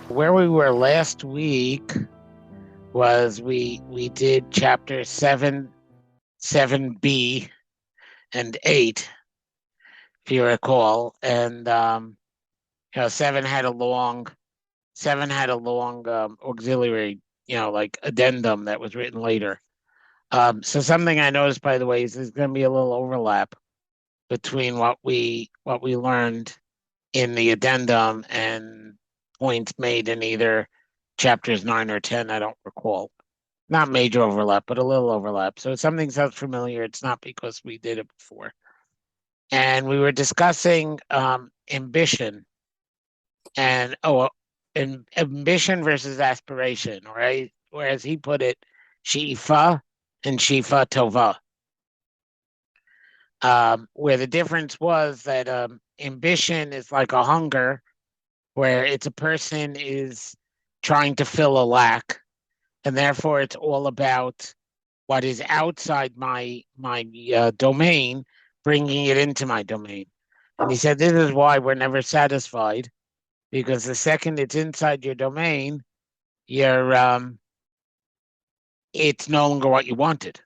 Where we were last week was we did chapter 7b, and 8, if you recall, and seven had a long auxiliary, like addendum that was written later. So something I noticed, by the way, is there's going to be a little overlap between what we learned in the addendum and points made in either chapters 9 or 10. I don't recall. Not major overlap, but a little overlap. So if something sounds familiar, it's not because we did it before. And we were discussing ambition and ambition versus aspiration, right? Or as he put it, shifa and shifa tova. Where the difference was that ambition is like a hunger, where it's a person is trying to fill a lack, and therefore it's all about what is outside my domain, bringing it into my domain. And he said this is why we're never satisfied, because the second it's inside your domain, it's no longer what you wanted.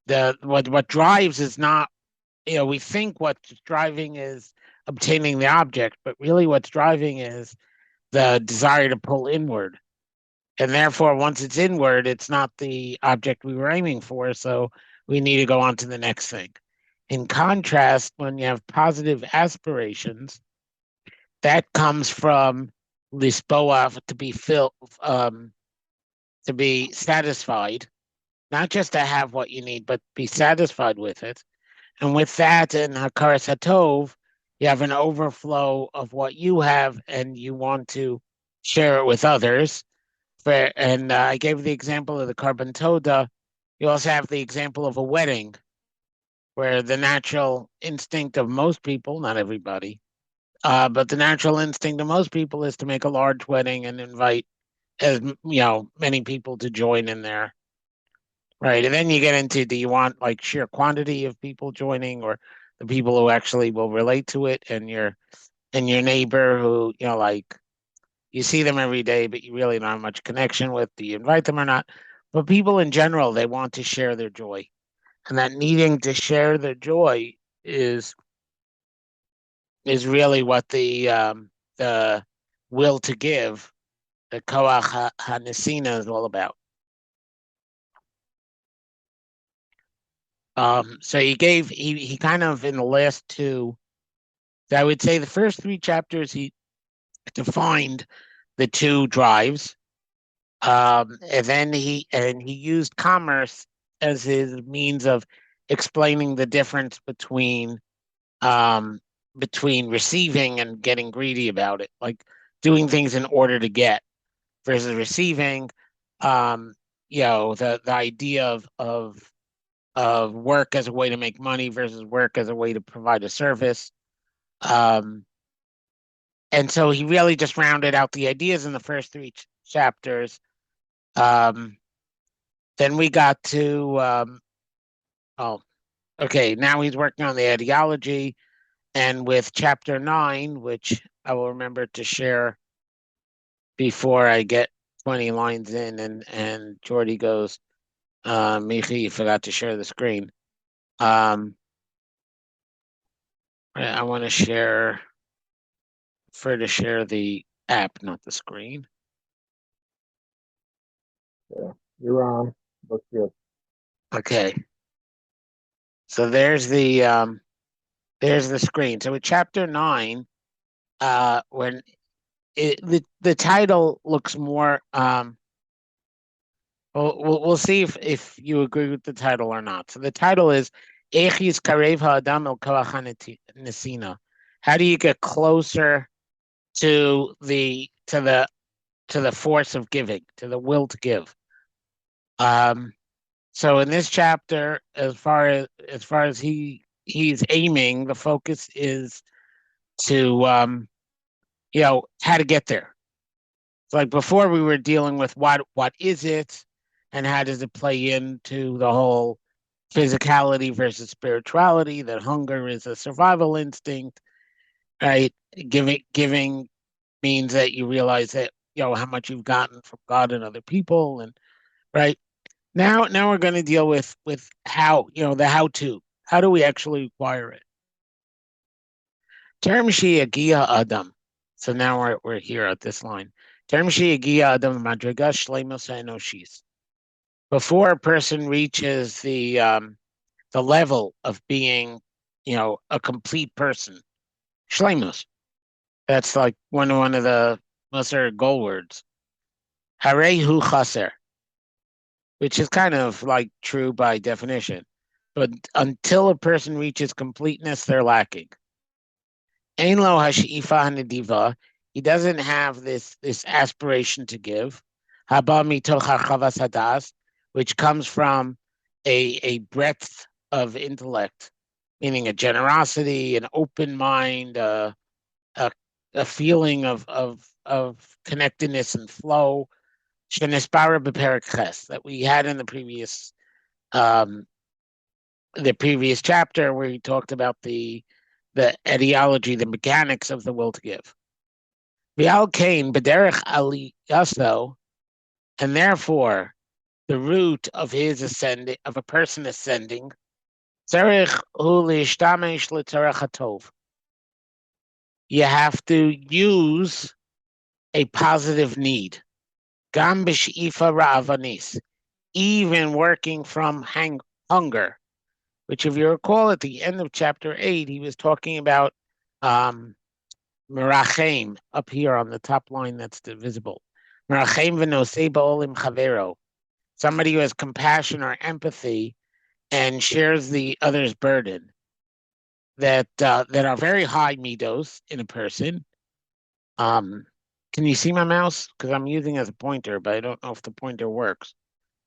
What drives is not, we think what's driving is obtaining the object, but really what's driving is the desire to pull inward. And therefore, once it's inward, it's not the object we were aiming for. So we need to go on to the next thing. In contrast, when you have positive aspirations, that comes from lisboa, to be filled, to be satisfied, not just to have what you need, but be satisfied with it. And with that, in haChessed hatov, you have an overflow of what you have, and you want to share it with others. And I gave the example of the carbon toda. You also have the example of a wedding, where the natural instinct of most people, not everybody, but the natural instinct of most people is to make a large wedding and invite as many people to join in there, right? And then you get into, do you want like sheer quantity of people joining, or the people who actually will relate to it, and your neighbor who like you see them every day, but you really don't have much connection with. Do you invite them or not? But people in general, they want to share their joy. And that needing to share their joy is really what the will to give, the koach hanesina, is all about. So he kind of, in the last two, I would say the first 3 chapters, he defined the 2 drives. And then he used commerce as his means of explaining the difference between receiving and getting greedy about it, like doing things in order to get versus receiving. The idea of work as a way to make money versus work as a way to provide a service. And so he really just rounded out the ideas in the first 3 chapters. Then we got to now he's working on the ideology, and with chapter 9, which I will remember to share before I get 20 lines in, and Jordy goes, Michi, you forgot to share the screen. I want to share the app, not the screen. Yeah, you're on. Looks good. Okay. So there's the screen. So with chapter 9, when the title looks more, we'll see if you agree with the title or not. So the title is Echis Karev Ha'adam El Koach Nesina. How do you get closer to the force of giving, to the will to give? So in this chapter, as far as he's aiming, the focus is to how to get there. It's like before, we were dealing with what is it, and how does it play into the whole physicality versus spirituality, that hunger is a survival instinct, right? Giving means that you realize that, how much you've gotten from God and other people, and right now we're going to deal with how, the how-to. How do we actually acquire it? Term Shiagia Adam. So now we're here at this line. Term Shiagia Adam Madriga Shlemos Enoshis. Before a person reaches the level of being, a complete person, Shlemos. That's like one of the Musar goal words. Harehu Chaser, which is kind of like true by definition. But until a person reaches completeness, they're lacking. Ein lo hashifa hanediva. He doesn't have this aspiration to give. Haba mitoch harchavas hadas, which comes from a breadth of intellect, meaning a generosity, an open mind, a feeling of connectedness and flow. Shenispara b'perek ches, that we had in the previous chapter, where he talked about the etiology, the mechanics of the will to give. V'al kain b'derech aliyaso, and therefore the root of his ascending, of a person ascending, tzarich hu l'ishtamesh l'tzarech hatov. You have to use a positive need. Gam b'shi'ifa ra'avanis, even working from hunger, which, if you recall, at the end of chapter 8, he was talking about merachem, up here on the top line that's visible. Merachem v'nosei ba'olim chavero, somebody who has compassion or empathy and shares the other's burden, that are very high midos in a person. Can you see my mouse? Because I'm using it as a pointer, but I don't know if the pointer works,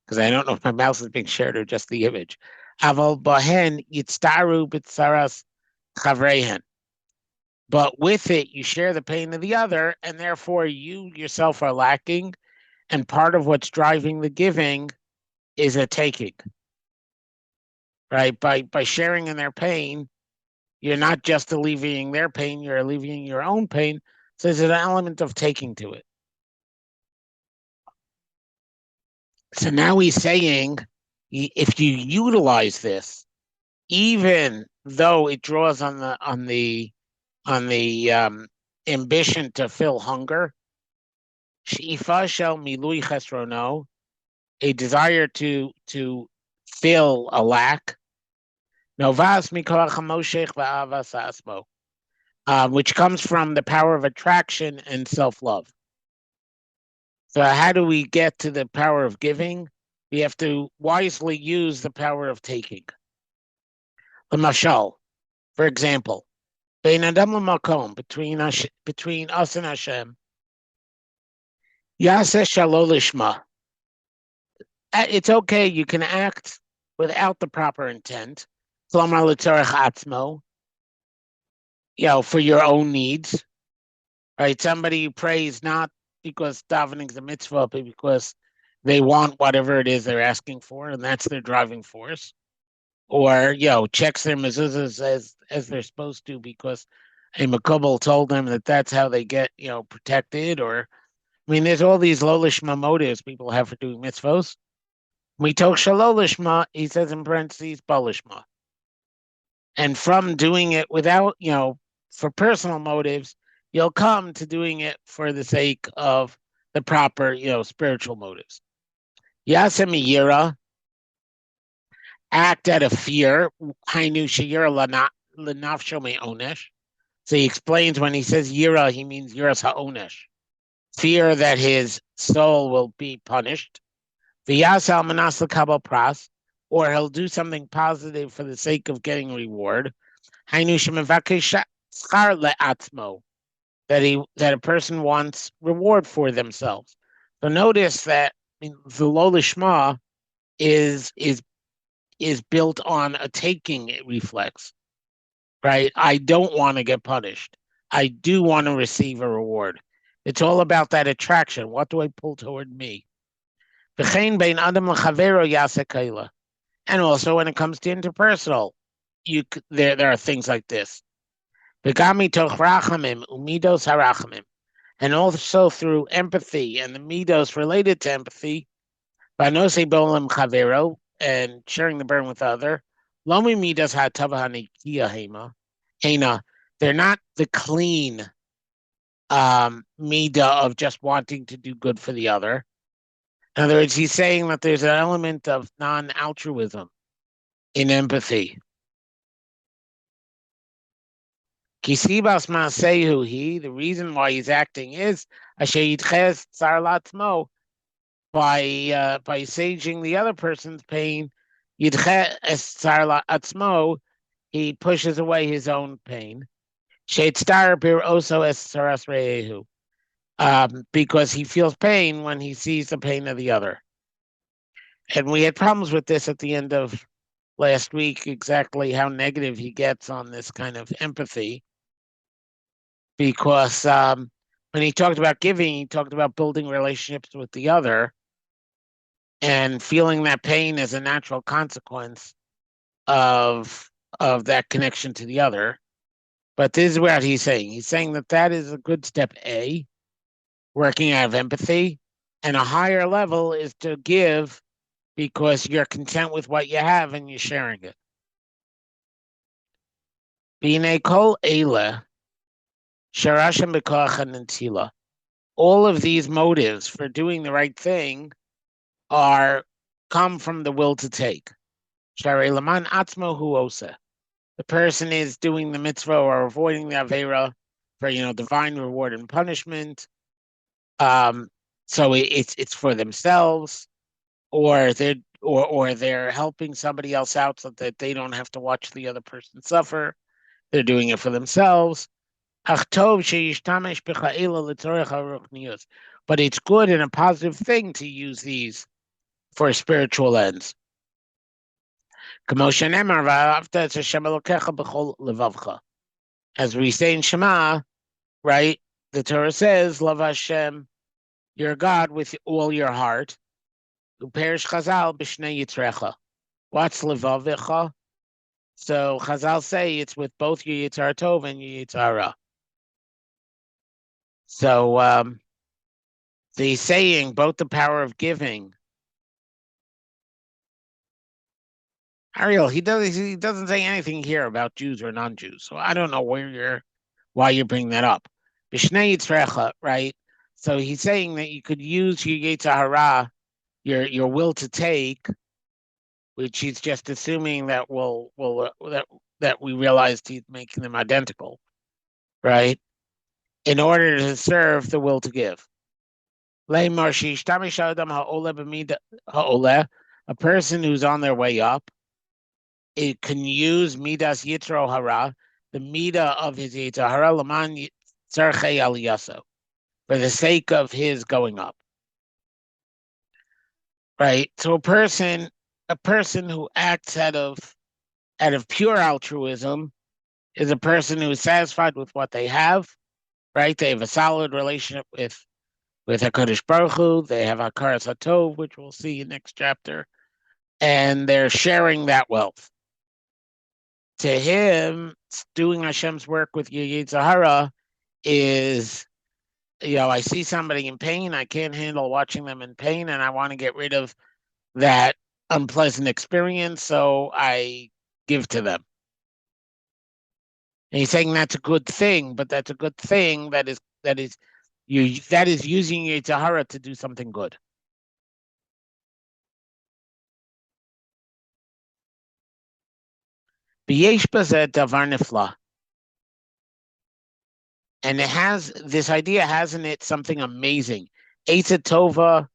because I don't know if my mouse is being shared or just the image. Aval bahen yitztaru b'tzaras chavrehen. But with it, you share the pain of the other, and therefore you yourself are lacking. And part of what's driving the giving is a taking. Right? By sharing in their pain, you're not just alleviating their pain, you're alleviating your own pain. So there's an element of taking to it. So now he's saying, if you utilize this, even though it draws on the ambition to fill hunger, she'ifa shel milui chesrono, a desire to fill a lack, novas mikorach hamoshech va'avas asmo, which comes from the power of attraction and self-love. So how do we get to the power of giving? We have to wisely use the power of taking. L'mashal, for example, bein adam l'makom, between us and Hashem, yaseh shalo lishma. It's okay, you can act without the proper intent. Klomar l'tzarech atzmo, for your own needs, right? Somebody who prays not because davening is a mitzvah, but because they want whatever it is they're asking for, and that's their driving force. Or, checks their mezuzahs as they're supposed to because a makubal told them that that's how they get, protected. Or, there's all these lo lishma motives people have for doing mitzvahs. Mitoch shelo lishma, he says in parentheses, ba lishma. And from doing it without, for personal motives, you'll come to doing it for the sake of the proper, spiritual motives. Yasem yira, act out of fear. Hainu sheyira lenafsho me'onesh. So he explains, when he says yira, he means yiras ha'onesh, fear that his soul will be punished. V'yas al manas l'kabel pras, or he'll do something positive for the sake of getting reward. Hainu shemevakesh schar le'atzmo, that a person wants reward for themselves. So notice that the lo lishma is built on a taking reflex, right? I don't want to get punished. I do want to receive a reward. It's all about that attraction. What do I pull toward me? And also when it comes to interpersonal, there are things like this. and also through empathy and the midos related to empathy, Banose Bolam Chavero, and sharing the burden with other. Lomi midas hatava hanikia hena. They're not the clean midah of just wanting to do good for the other. In other words, he's saying that there's an element of non-altruism in empathy. Kisibas Masehu, the reason why he's acting is haChessed tsar latzmo, by saging the other person's pain, haChessed tsar latzmo, he pushes away his own pain. Sheitzar bir oso es tsaras re'ehu, because he feels pain when he sees the pain of the other. And we had problems with this at the end of last week, exactly how negative he gets on this kind of empathy. Because when he talked about giving, he talked about building relationships with the other and feeling that pain as a natural consequence of that connection to the other. But this is what he's saying. He's saying that is a good step A, working out of empathy, and a higher level is to give because you're content with what you have and you're sharing it. B'nei kol eileh sharashim b'koach hanetila. All of these motives for doing the right thing come from the will to take. Sharei laman atzmo hu oseh. The person is doing the mitzvah or avoiding the avera for divine reward and punishment. So it's for themselves, or they're helping somebody else out so that they don't have to watch the other person suffer. They're doing it for themselves. But it's good and a positive thing to use these for spiritual ends. As we say in Shema, right? The Torah says, "Love Hashem, your God, with all your heart." Uperish Chazal b'shnei yitrecha. What's levavicha? So Chazal say it's with both your yitzhar tov and your yitzhar ra. So the saying, both the power of giving. Ariel, he doesn't say anything here about Jews or non-Jews, so I don't know why you're bringing that up. B'shnei yitzrecha, right? So he's saying that you could use your yitzhar hara, your will to take, which he's just assuming that that we realized he's making them identical, right? In order to serve the will to give. A person who's on their way up, it can use midas yitro hara, the midah of his yitzhar hara, laman tzarchei aliyaso, for the sake of his going up. Right? So a person who acts out of pure altruism is a person who is satisfied with what they have, right? They have a solid relationship with HaKadosh Baruch Hu. They have Hakaras HaTov, which we'll see in next chapter, and they're sharing that wealth. To him, doing Hashem's work with your yitzhar hara is, I see somebody in pain, I can't handle watching them in pain, and I want to get rid of that unpleasant experience, so I give to them. And he's saying that's a good thing, but that's a good thing that is using your yitzhar hara to do something good. B'yesh bazeh davar nifla. And this idea has in it something amazing. Eitza tova,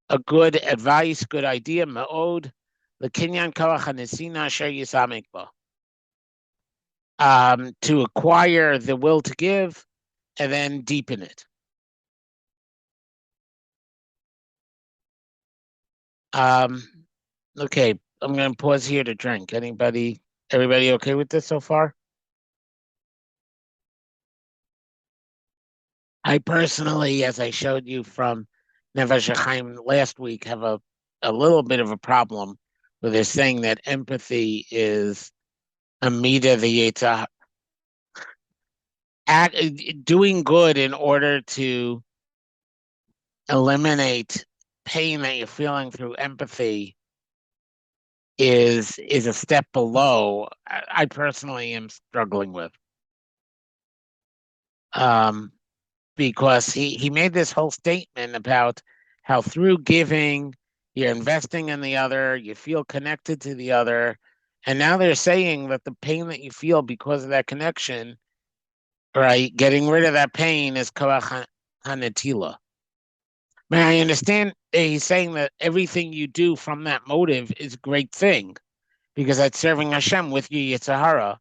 a good advice, good idea, ma'od, l'kinyan koach hanesina asher yisamik ba. To acquire the will to give and then deepen it. Okay, I'm going to pause here to drink. Everybody okay with this so far? I personally, as I showed you from Nefesh HaChaim last week, have a little bit of a problem with this saying that empathy is a midah the yitzhar. doing good in order to eliminate pain that you're feeling through empathy is a step below. I personally am struggling with. Because he made this whole statement about how through giving, you're investing in the other, you feel connected to the other. And now they're saying that the pain that you feel because of that connection, right, getting rid of that pain is koach hanetila. May I understand he's saying that everything you do from that motive is a great thing because that's serving Hashem with your Yitzhahara.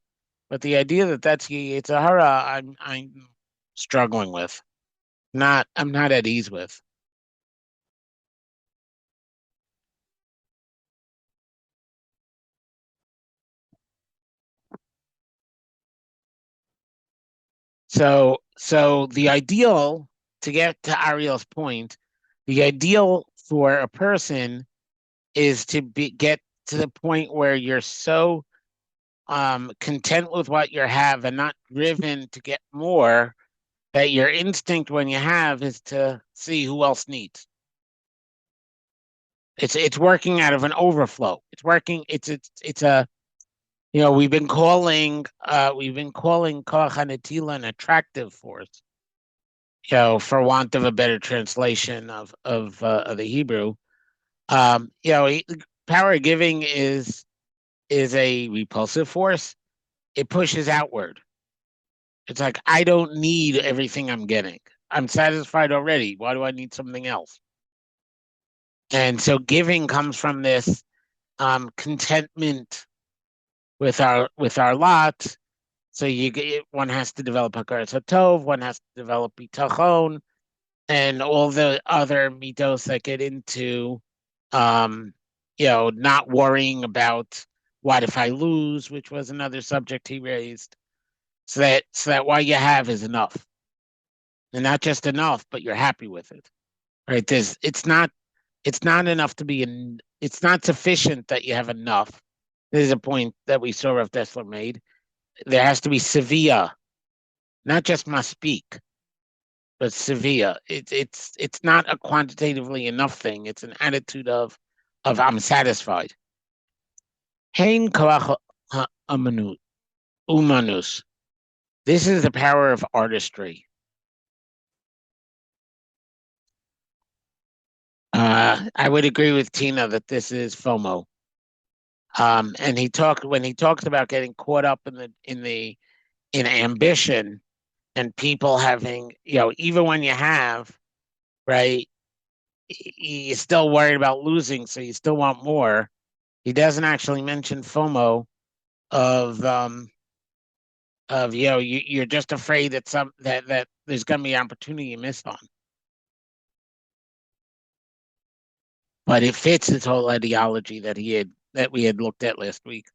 But the idea that that's your Yitzhahara, I'm struggling with. I'm not at ease with. So the ideal, to get to Ariel's point, the ideal for a person is to get to the point where you're so content with what you have and not driven to get more, that your instinct when you have is to see who else needs. It's working out of an overflow. It's working. It's a, we've been calling koach hanetila an attractive force. For want of a better translation of the Hebrew, power of giving is a repulsive force. It pushes outward. It's like, I don't need everything I'm getting. I'm satisfied already. Why do I need something else? And so giving comes from this contentment with our lot. So one has to develop hakaras hatov, one has to develop bitachon, and all the other mitos that get into, not worrying about what if I lose, which was another subject he raised. So that what you have is enough, and not just enough, but you're happy with it, right? It's not enough to be it's not sufficient that you have enough. This is a point that we saw Rav Dessler made. There has to be sevilla, not just speak, but sevilla. It's not a quantitatively enough thing. It's an attitude of I'm satisfied. Hein koach umanus. This is the power of artistry. I would agree with Tina that this is FOMO. And when he talks about getting caught up in ambition and people having, even when you have, right, you're still worried about losing, so you still want more. He doesn't actually mention FOMO of you're just afraid that there's going to be an opportunity you missed on. But it fits his whole ideology that we had looked at last week.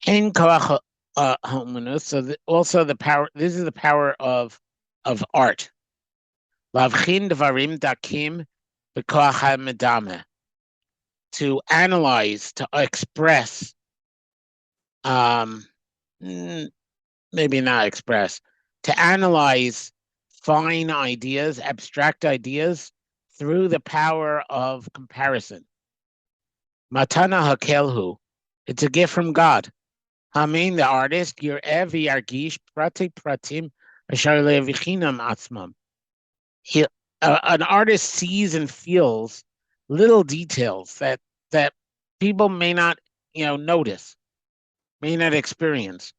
In koach homunus, so also the power. This is the power of art. Lavchin dvarim dakim b'koach hamedame. To analyze, to express, maybe not express, to analyze fine ideas, abstract ideas, through the power of comparison. Matana hakelhu. It's a gift from God. Hamin, the artist, yir'eh v'yargish prati pratim asher le'vichinam atzmam. An artist sees and feels little details that people may not, notice, may not experience.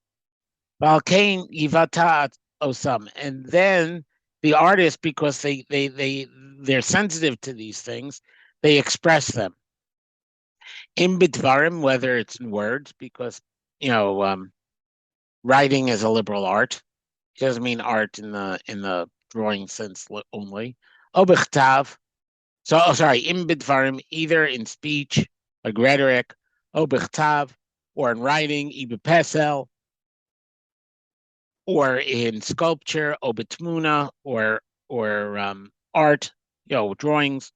Valkain yivata osam, and then the artist, because they're sensitive to these things, they express them. In bitvarim, whether it's in words, because writing is a liberal art. It doesn't mean art in the drawing sense only. Obichtav. In bitvarim, either in speech, like rhetoric, obichtav, or in writing, ibipesel, or in sculpture, obitmuna, or art, drawings.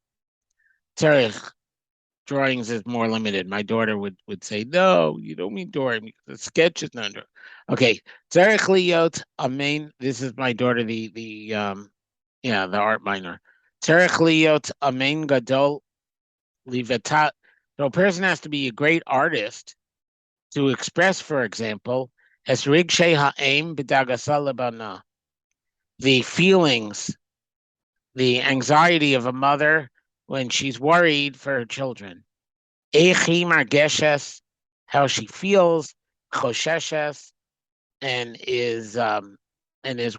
Tzarich drawings is more limited. My daughter would say, "No, you don't mean drawing because the sketch is not drawing." Okay, tzarich liyot amen. This is my daughter, the art minor. Tzarich liyot amen gadol livetat. So a person has to be a great artist to express, for example, as rigshay ha'em b'dagasa lebana, the feelings, the anxiety of a mother when she's worried for her children. Echi margeshes, how she feels, chosheshes, and is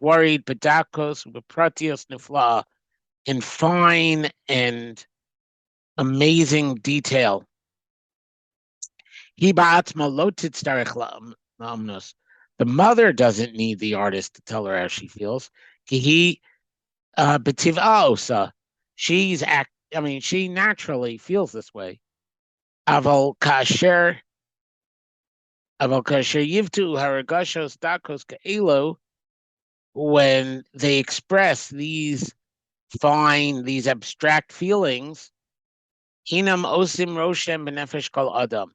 worried, bedakos, bepratios nifla, in fine and amazing detail. He ba'atzma lo titzarech la'amnos. The mother doesn't need the artist to tell her how she feels. He b'tiv'a osa. She naturally feels this way. Aval kasher yivtu haragashos dakos ka'elo, when they express these abstract feelings, hinam osim roshem benefesh kol adam.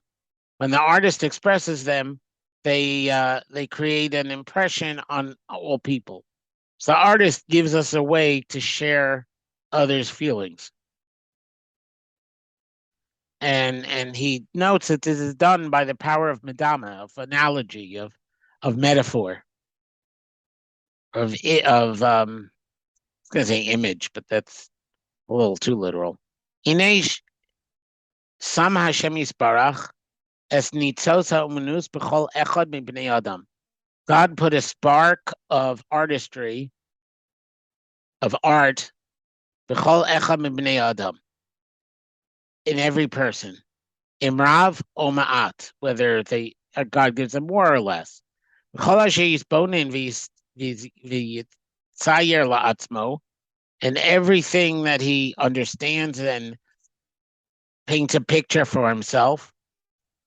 When the artist expresses them, they create an impression on all people. So the artist gives us a way to share others' feelings. And he notes that this is done by the power of medama, of analogy, of metaphor, of I was going to say image, but that's a little too literal. Inesh Sam Hashem Yisbarach es nitzos ha'umanus b'chol echad mibnei adam. God put a spark of artistry, of art, b'chol echad mibnei adam, in every person, imrav o ma'at, whether God gives them more or less. B'chol asher yisbonin v'yitzayer la'atzmo, and everything that he understands and paints a picture for himself.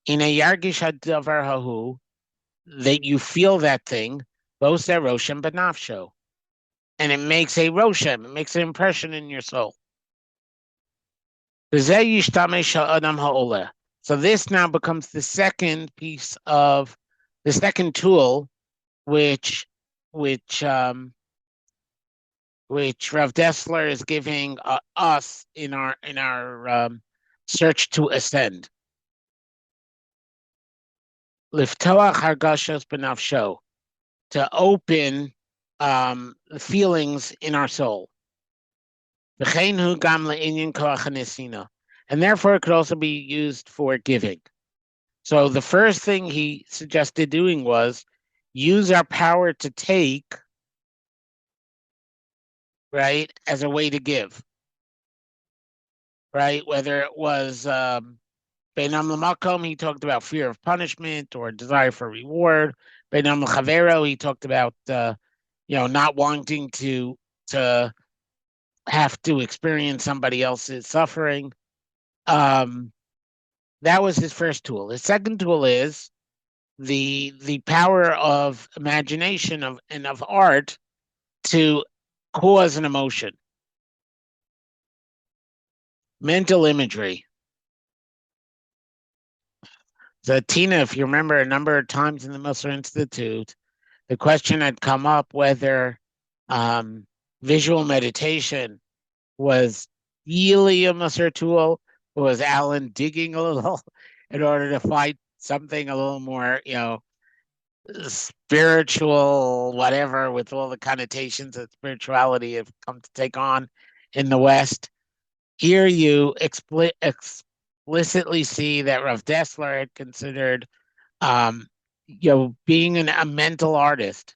In a yargish hadavar hahu, that you feel that thing, both a roshem benafsho, and it makes a roshem, it makes an impression in your soul. So this now becomes the second piece of the second tool, which Rav Dessler is giving us in our search to ascend. Liftoach hargashos benafsho, to open the feelings in our soul. And therefore it could also be used for giving. So the first thing he suggested doing was use our power to take, right, as a way to give. Right, whether it was Beinam Lamakom, he talked about fear of punishment or desire for reward. Beinam Chavero, he talked about not wanting to have to experience somebody else's suffering. That was his first tool. His second tool is the power of imagination and of art to cause an emotion. Mental imagery. So Tina, if you remember, a number of times in the Musar Institute, the question had come up whether visual meditation was really a Musar tool, or was Alan digging a little in order to find something a little more, spiritual, whatever, with all the connotations that spirituality have come to take on in the West. Here you explicitly see that Rav Dessler had considered, being a mental artist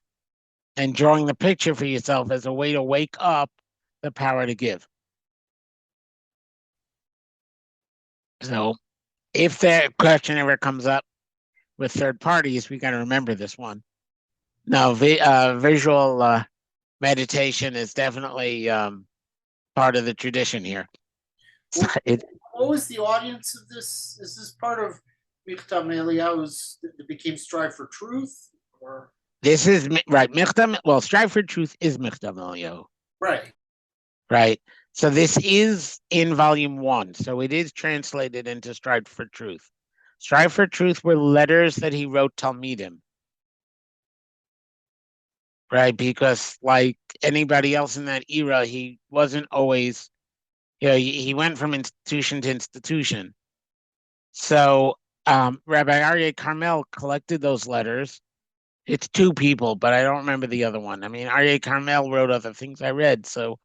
and drawing the picture for yourself as a way to wake up the power to give. So if that question ever comes up with third parties, we got to remember this one. Now, visual meditation is definitely part of the tradition here. What was the audience of this? Is this part of Mikta Meiliau's that became Strive for Truth? Or this is right. Strive for Truth is Mikta Meiliau. Right. Right. So this is in volume 1. So it is translated into Strive for Truth. Strive for Truth were letters that he wrote Talmidim. Right? Because like anybody else in that era, he wasn't always, he went from institution to institution. So Rabbi Aryeh Carmell collected those letters. It's 2 people, but I don't remember the other one. I mean, Aryeh Carmell wrote other things I read, so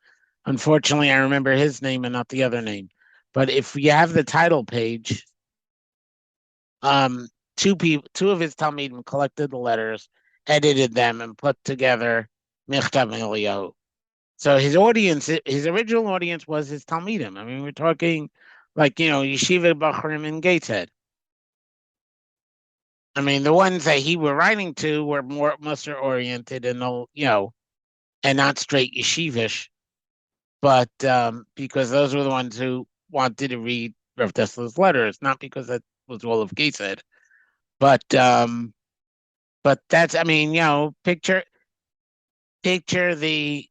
unfortunately I remember his name and not the other name. But if you have the title page, 2 of his Talmidim collected the letters, edited them, and put together מכתב מאליהו. So his original audience was his Talmidim. I mean, we're talking like, Yeshiva Bachrim and Gateshead. I mean, the ones that he were writing to were more Musar oriented and, and not straight yeshivish, but because those were the ones who wanted to read Rav Dessler's letters, not because that was all of Gateshead. But that's, I mean, picture the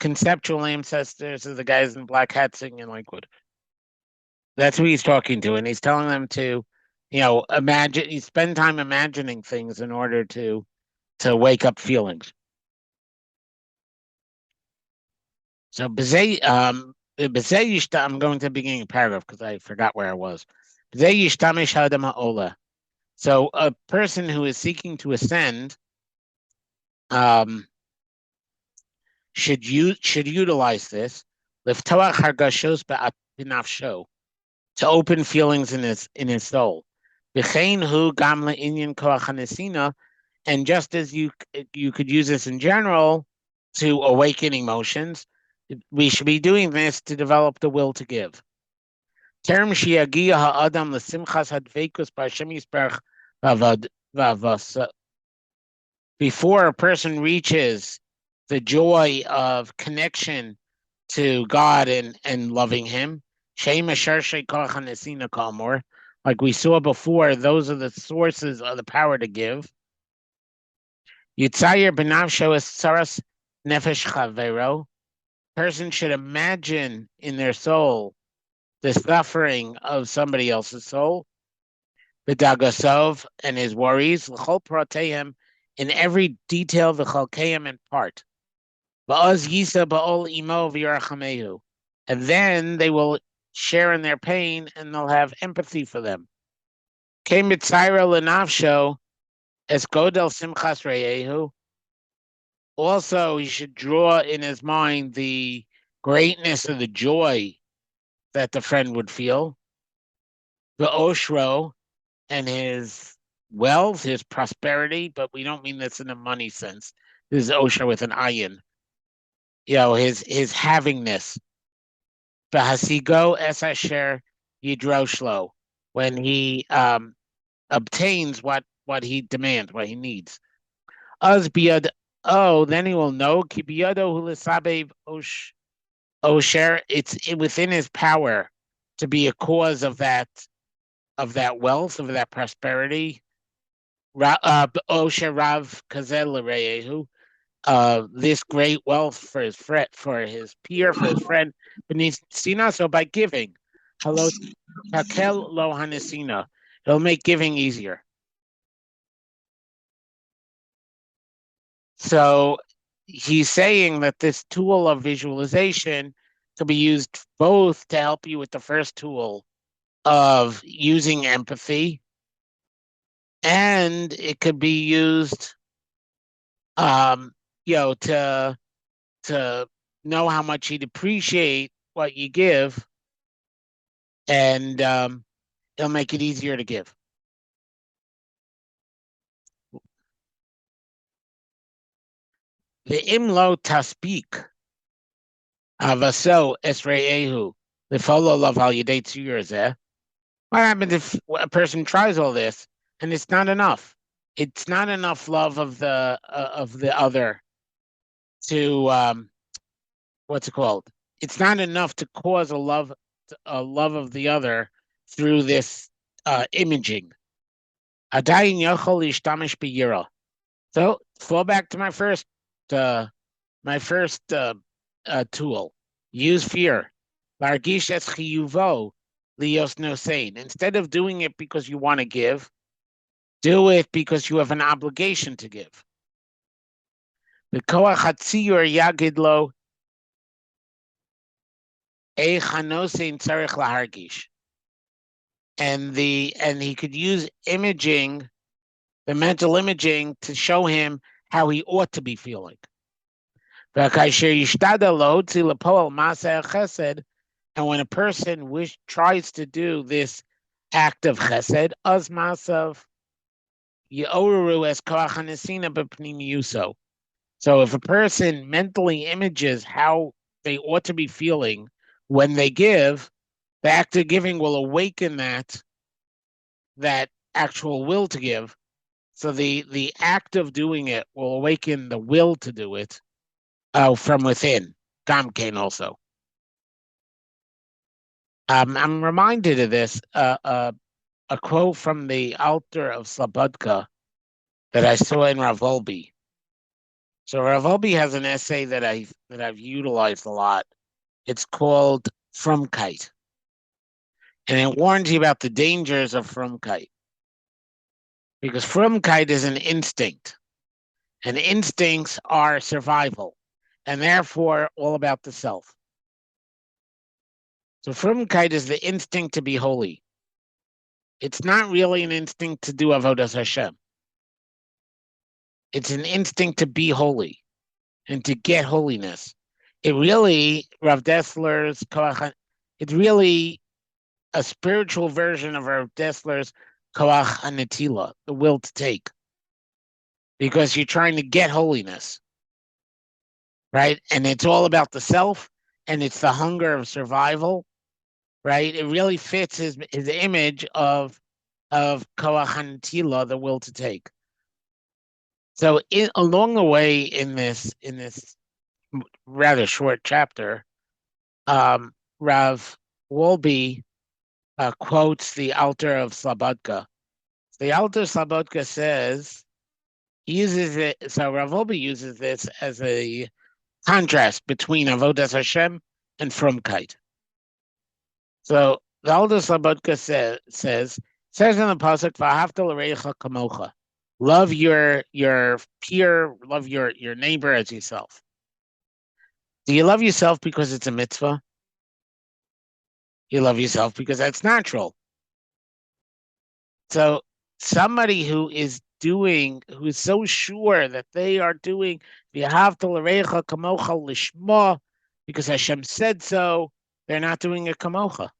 conceptual ancestors of the guys in black hats singing Lakewood. That's who he's talking to, and he's telling them to, imagine. You spend time imagining things in order to wake up feelings. So I'm going to the beginning of the paragraph because I forgot where I was. So a person who is seeking to ascend should utilize this to open feelings in his soul. And just as you could use this in general to awaken emotions, we should be doing this to develop the will to give. Before a person reaches the joy of connection to God and loving Him, like we saw before, those are the sources of the power to give. Person should imagine in their soul the suffering of somebody else's soul, B'dagasov and his worries, l'chol prateim, in every detail, v'chalkeim and part. Ba'oz yisa ba'ol imo v'yarachamehu, and then they will share in their pain and they'll have empathy for them. Came mitzayra l'nafsho es godel simchas reyehu. Also, he should draw in his mind the greatness of the joy that the friend would feel, the oshro, and his wealth, his prosperity, but we don't mean this in a money sense. This is oshro with an ayin. His havingness. Bahasigo es asher yidroshlo, when he obtains what he demands, what he needs. Az biyad. Then he will know kibiyado hulisabev osher. It's within his power to be a cause of that wealth, of that prosperity. Osher Rav Kazel Reyehu, this great wealth for his friend, for his friend beneath Sina. So by giving, hello, Takel lo hanesina, it'll make giving easier. So he's saying that this tool of visualization could be used both to help you with the first tool of using empathy, and it could be used, to know how much you'd appreciate what you give, and it'll make it easier to give. The imlo taspik avaso esreehu the follow love al yedei tzuyur. What happens if a person tries all this and it's not enough? It's not enough love of the other to what's it called? It's not enough to cause a love of the other through this imaging. Adayin yochol yishtamish b'yira. So fall back to my first tool. Use fear. Largish es chiyuvo lios nosein. Instead of doing it because you want to give, do it because you have an obligation to give. The koach hatziyur yagid lo eichanosein tzarich lahargish. And he could use imaging, the mental imaging, to show him how he ought to be feeling. And when a person tries to do this act of chesed, so if a person mentally images how they ought to be feeling when they give, the act of giving will awaken that actual will to give. So the act of doing it will awaken the will to do it from within. Gamkein also. I'm reminded of this, a quote from the Alter of Slobodka that I saw in Rav Wolbe. So Rav Wolbe has an essay that I've utilized a lot. It's called Frumkeit. And it warns you about the dangers of Frumkeit. Because Frumkeit is an instinct. And instincts are survival. And therefore all about the self. So Frumkeit is the instinct to be holy. It's not really an instinct to do Avodas Hashem. It's an instinct to be holy and to get holiness. It really, Rav Dessler's, it's really a spiritual version of Rav Dessler's Koach HaNetila, the will to take. Because you're trying to get holiness, right? And it's all about the self, and it's the hunger of survival, right? It really fits his image of Koach HaNetila, the will to take. So along the way in this rather short chapter, Rav Wolbe quotes the Alter of Slobodka. The Alter of Slobodka says, he uses it, so Rav Wolbe uses this as a contrast between Avodas Hashem and Frumkeit. So the Alter of Slobodka says in the pasuk, "V'ahavta l'reicha kamocha." Love your peer, love your neighbor as yourself. Do you love yourself because it's a mitzvah? You love yourself because that's natural. So somebody who is so sure that they are doing v'ahavta l'reicha kamocha lishma because Hashem said so, they're not doing a kamocha.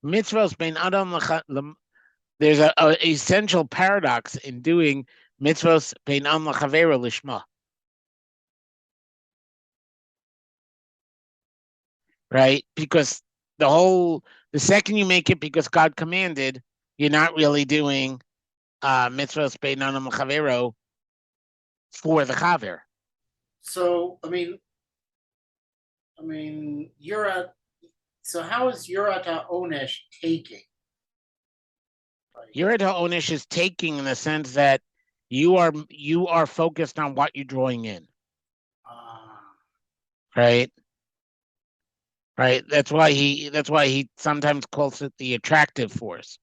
Mitzvahs bein adam. There's a essential paradox in doing mitzvahs bein am l'chavero lishma. Right? Because the second you make it because God commanded, you're not really doing mitzvahs bein am l'chavero for the chaver. So I mean, so how is Yurat HaOnesh taking? Yurat HaOnesh is taking in the sense that you are focused on what you're drawing in. Right? Right. That's why he sometimes calls it the attractive force.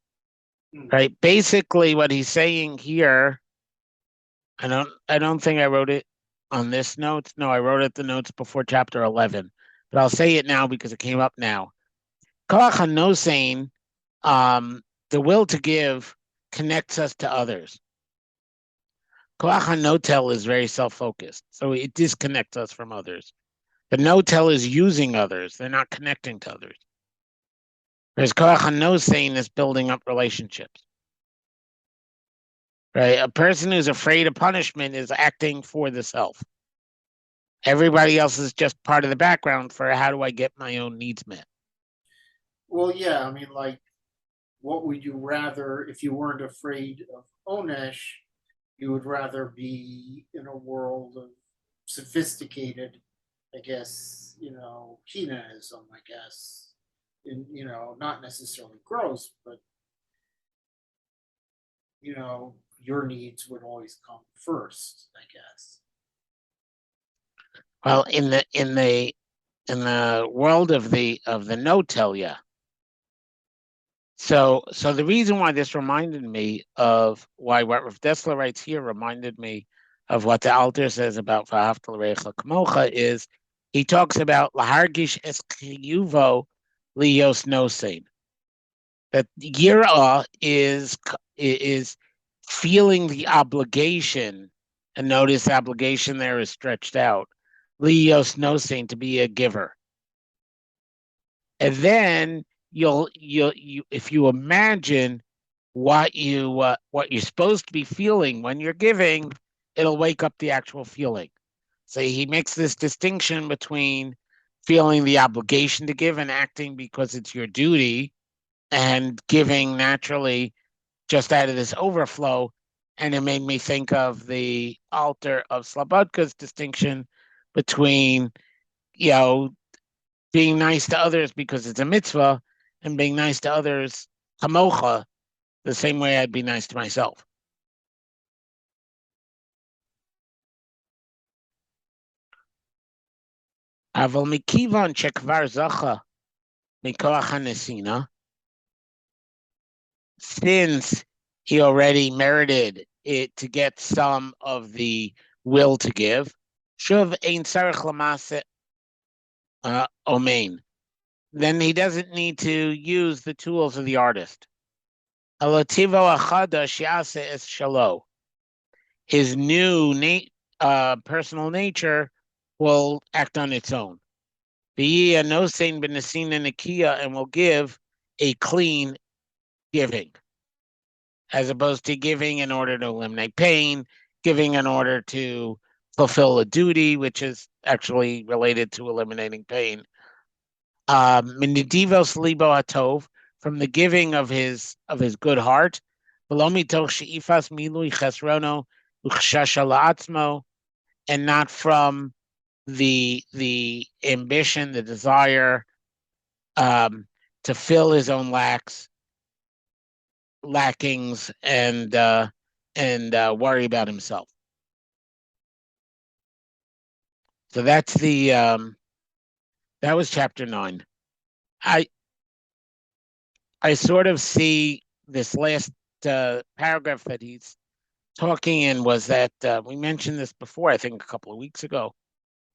Right. Basically what he's saying here, I don't think I wrote it on this notes. No, I wrote it the notes before chapter 11. But I'll say it now because it came up now. Koach HaNosein, the will to give connects us to others. Koach HaNotel is very self-focused, so it disconnects us from others. The Notel is using others; they're not connecting to others. Whereas Koach HaNosein is building up relationships. Right? A person who's afraid of punishment is acting for the self. Everybody else is just part of the background for how do I get my own needs met. Well, yeah, I mean, like, what would you rather, if you weren't afraid of Onesh, you would rather be in a world of sophisticated, I guess, hedonism, I guess, and, not necessarily gross, but, your needs would always come first, I guess. Well, in the world of the no-tell, yeah. So the reason why this reminded me of why what Rav Dessler writes here reminded me of what the Alter says about V'ahavta l'recha kamocha is he talks about lahargish es chiyuvo liyos nosein. That yira is feeling the obligation, and notice obligation there is stretched out. Liyos nosein, to be a giver, and then you if you imagine what you're supposed to be feeling when you're giving, it'll wake up the actual feeling. So he makes this distinction between feeling the obligation to give and acting because it's your duty, and giving naturally just out of this overflow. And it made me think of the Alter of Slobodka's distinction between, being nice to others because it's a mitzvah, and being nice to others, hamocha, the same way I'd be nice to myself. Aval mikivan shekvar zacha mikoach hanesina, since he already merited it to get some of the will to give, shuv ein tzarich lamase omein, then he doesn't need to use the tools of the artist. Alativo achada shiase es shalo, his new personal nature will act on its own. Be a nosein b'nesina nikia, and will give a clean giving, as opposed to giving in order to eliminate pain, giving in order to fulfill a duty, which is actually related to eliminating pain. Minidivos libo atov, from the giving of his good heart, she'ifas milui chesrono uchshasha la'atzmo, and not from the ambition, the desire to fill his own lackings and worry about himself. So that's that was chapter 9. I sort of see this last paragraph that he's talking in was that we mentioned this before, I think a couple of weeks ago.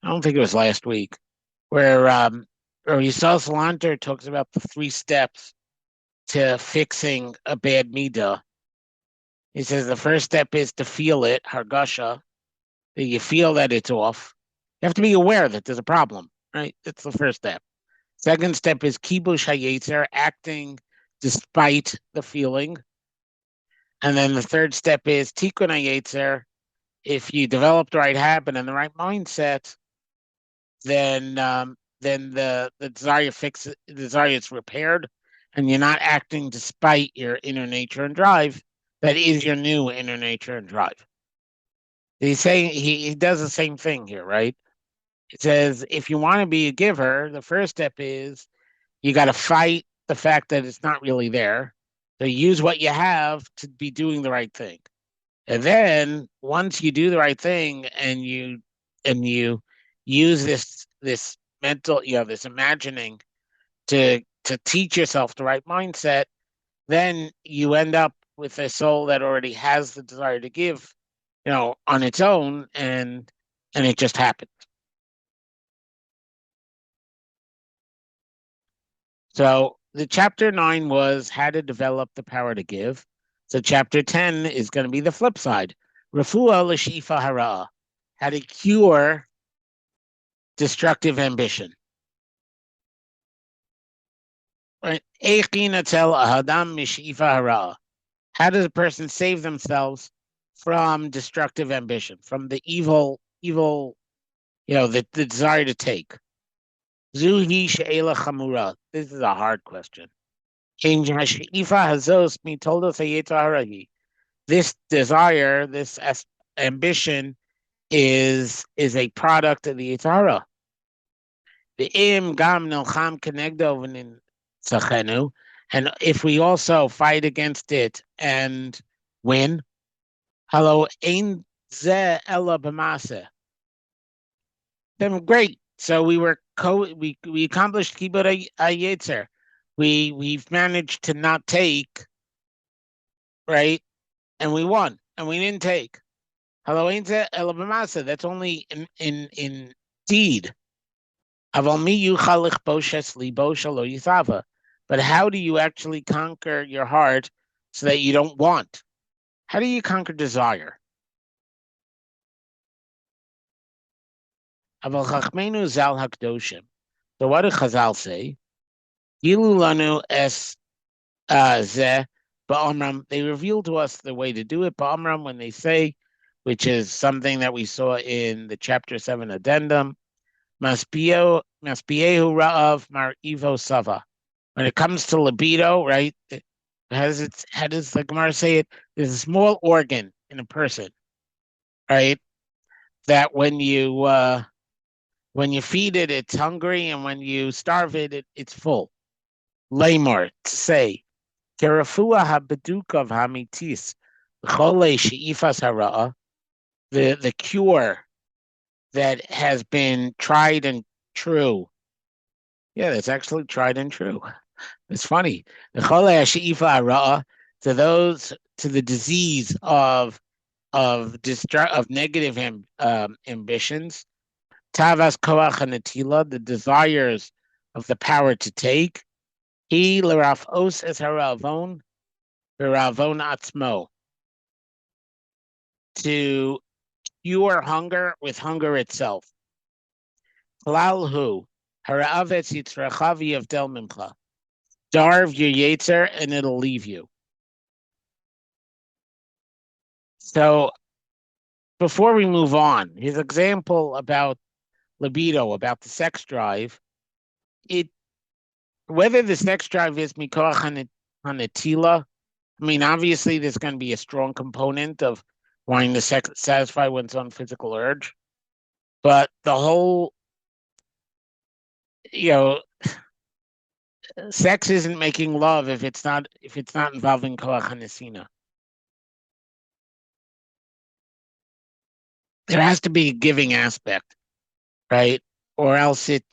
I don't think it was last week, where Yisrael Salanter talks about the 3 steps to fixing a bad midah. He says the first step is to feel it, hargasha, that you feel that it's off. You have to be aware that there's a problem, right? That's the first step. Second step is kibush hayetzer, acting despite the feeling. And then the third step is tikkun hayetzer. If you develop the right habit and the right mindset, then the desire is repaired, and you're not acting despite your inner nature and drive. That is your new inner nature and drive. He's saying he does the same thing here, right? It says if you want to be a giver, the first step is you got to fight the fact that it's not really there. So use what you have to be doing the right thing. And then once you do the right thing and you use this mental, this imagining to teach yourself the right mindset, then you end up with a soul that already has the desire to give, on its own, and it just happens. So the chapter 9 was how to develop the power to give. So chapter 10 is going to be the flip side. Refuah l'shifa hara, how to cure destructive ambition. Right? How does a person save themselves from destructive ambition, from the evil, the desire to take? Zuhi she'ela chamura. This is a hard question. This desire, this ambition, is a product of the Yetzer Hara. The im gam nilcham kenegdo v'nitzachenu, and if we also fight against it and win, halo ein ze ela b'maseh. Then great. So we accomplished Kibud Yetzer. We've managed to not take, right? And we won. And we didn't take. That's only in deed. But how do you actually conquer your heart so that you don't want? How do you conquer desire? So what do Chazal say? They reveal to us the way to do it. Ba'amram, when they say, which is something that we saw in the chapter 7 addendum, Maspiehu Ra'av Mar Ivo Sava. When it comes to libido, right? How does the Gemara say it? There's a small organ in a person, right? That when you feed it, it's hungry, and when you starve it, it's full. Lamor, to say, Kerafua habedukav hamitis, chole she'ifas hara'a, the cure that has been tried and true. Yeah, that's actually tried and true. It's funny. The chole she'ifa hara'a, to the disease of negative ambitions. Tavas koach hanetila, the desires of the power to take. He lerafos es haravon, haravon atzmo, to cure hunger with hunger itself. Klalhu haravetz yitzrachavi of del mimcha, starve your yetzer and it'll leave you. So, before we move on, his example about libido, about the sex drive, whether the sex drive is mikoach hanetila, I mean, obviously there's going to be a strong component of wanting to satisfy one's own physical urge, but the whole, sex isn't making love if it's not involving koach hanesina. There has to be a giving aspect, right? Or else it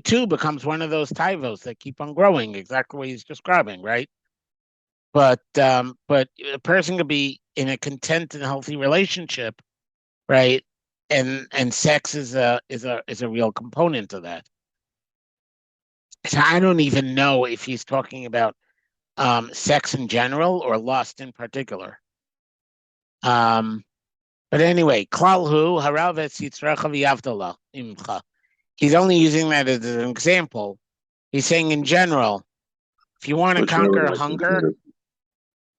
too becomes one of those taivos that keep on growing, exactly what he's describing, right? But a person could be in a content and healthy relationship, right? And sex is a real component of that. So I don't even know if he's talking about sex in general or lust in particular. But anyway, klalhu haravetz yitzrachav yavdala imcha. He's only using that as an example. He's saying in general, if you want to conquer hunger,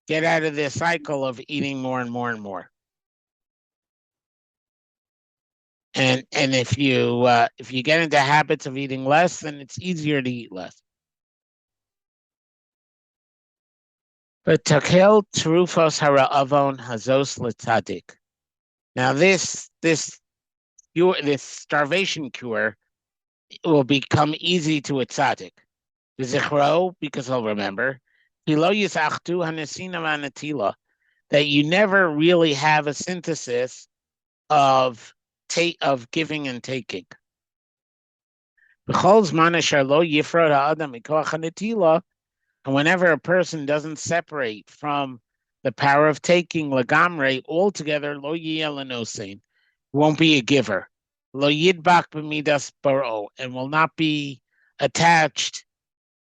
get out of this cycle of eating more and more and more. And if you get into habits of eating less, then it's easier to eat less. But takel terufos hara-avon hazos l'tzadik. Now this starvation cure will become easy to a tzaddik. Zichro, because he'll remember, that you never really have a synthesis of giving and taking. And whenever a person doesn't separate from the power of taking lagamre altogether, lo yiyeh won't be a giver. Lo yidbak b'midas baro, and will not be attached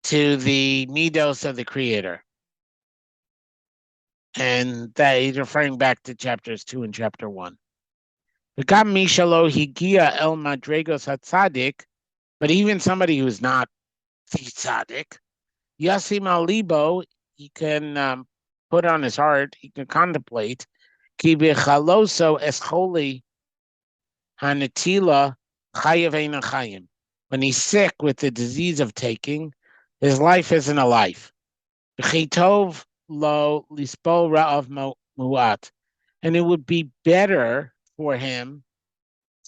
to the midos of the Creator. And that he's referring back to chapters 2 and chapter 1. But even somebody who's not the tzaddik, yasim al libo, he can put on his heart, he can contemplate, ki b'chaloso es choli hanetila chayav ein chayim. When he's sick with the disease of taking, his life isn't a life. B'chitov lo lispo ra'av mu'at, and it would be better for him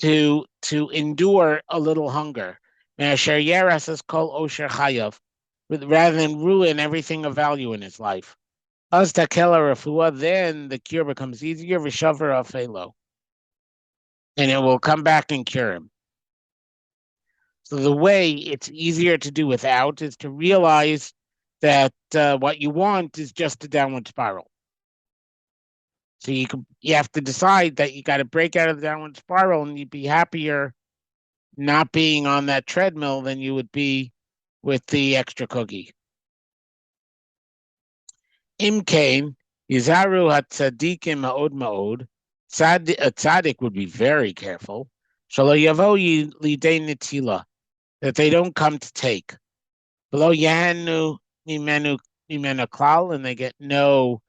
to endure a little hunger, rather than ruin everything of value in his life. Then the cure becomes easier. and it will come back and cure him. So the way it's easier to do without is to realize that what you want is just a downward spiral. So you have to decide that you got to break out of the downward spiral, and you'd be happier not being on that treadmill than you would be with the extra cookie. Imkain, Yizaru hatzadikim ma'od ma'od. A tzaddik would be very careful. Shalo yavo lidei netila, that they don't come to take. Below yahanu mimenu klal, and they get no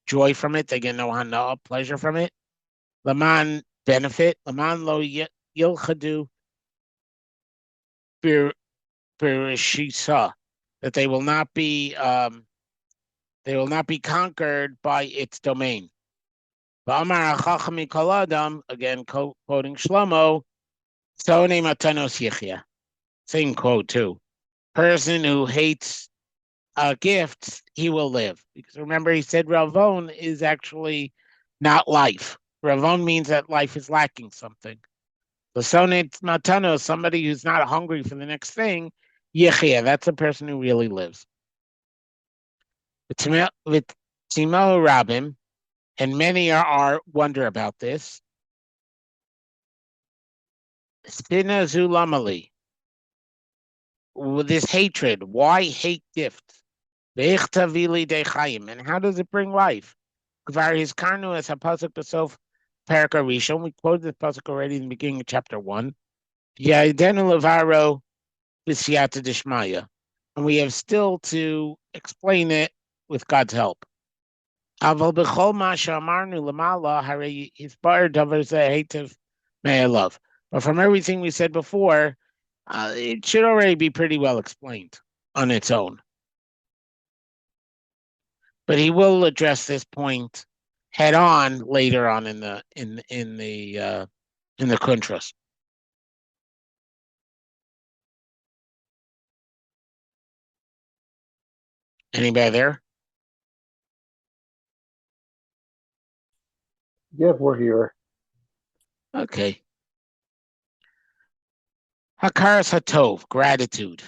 joy from it. They get no hana, pleasure from it. Laman benefit. Laman lo yilchadu birishisa, that they will not be conquered by its domain. Again, quoting Shlomo, same quote too. Person who hates gifts, he will live. Because remember, he said Ravon is actually not life. Ravon means that life is lacking something. So Sonei Matano, somebody who's not hungry for the next thing, Yechia, that's a person who really lives. With Timo Rabim, and many are wonder about this. Spina Zulamali. With this hatred, why hate gifts? And how does it bring life? His karnu as pasuk besof paraka rishon. We quoted this pasuk already in the beginning of chapter 1. Ya'idenu levaro v'siyata dishmaya, and we have still to explain it with God's help. Aval b'chol ma she'amarnu lamala harei hisbar davar zeh heitev me'elav. But from everything we said before, it should already be pretty well explained on its own. But he will address this point head on later on in the Qunterus. Anybody there? Yeah, we're here. Okay. Hakaras hatov, gratitude.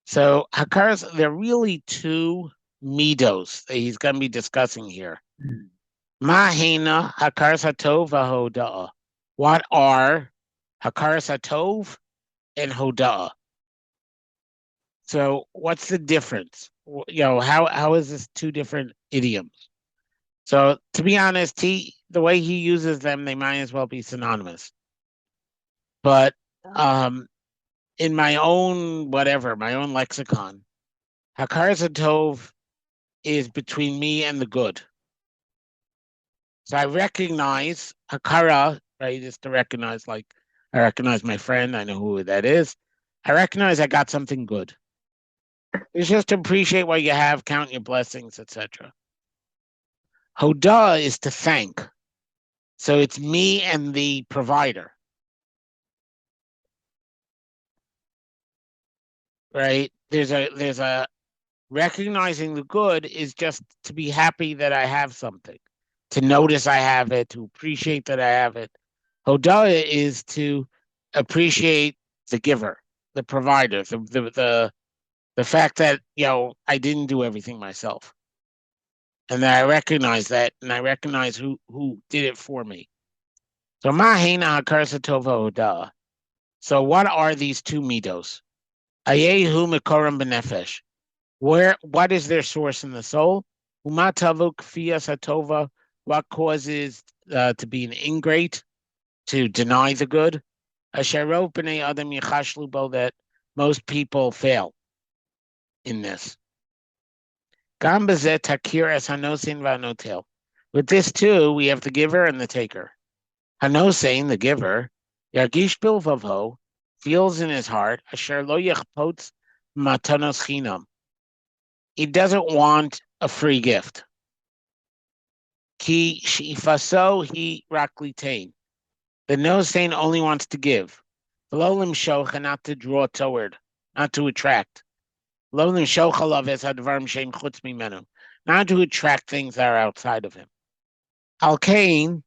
So hakaras, there are really two midos that he's going to be discussing here. Mahena hakaras hatov v'hoda'ah. What are hakaras hatov and hoda'ah? So what's the difference? How is this two different idioms? So to be honest, the way he uses them, they might as well be synonymous. But in my own lexicon, hakaras hatov is between me and the good. So I recognize hakara, right, is to recognize, like I recognize my friend, I know who that is. I recognize I got something good. It's just to appreciate what you have, count your blessings, etc. Hoda is to thank. So it's me and the provider. Right? There's a recognizing the good is just to be happy that I have something, to notice I have it, to appreciate that I have it. Hoda is to appreciate the giver, the provider, the fact that I didn't do everything myself. And that I recognize that, and I recognize who did it for me. So Mahena hakaras hatov hoda. So what are these two midos? Ayehu mekoram benefesh. What is their source in the soul? Umatavu kfiyas hatova. What causes to be an ingrate, to deny the good? Asherov b'nei adam yichashlu bo, that most people fail in this. Gam bezeh takir es hanosin v'hanotel. With this too, we have the giver and the taker. Hanosin, the giver, yargish bilvavho, feels in his heart, asher lo yachpotz matanos chinam. He doesn't want a free gift. Ki shifaso he raklitain. The nosein only wants to give. V'lo limshoch, and not to draw toward, not to attract. Not to attract things that are outside of him. Al Kain,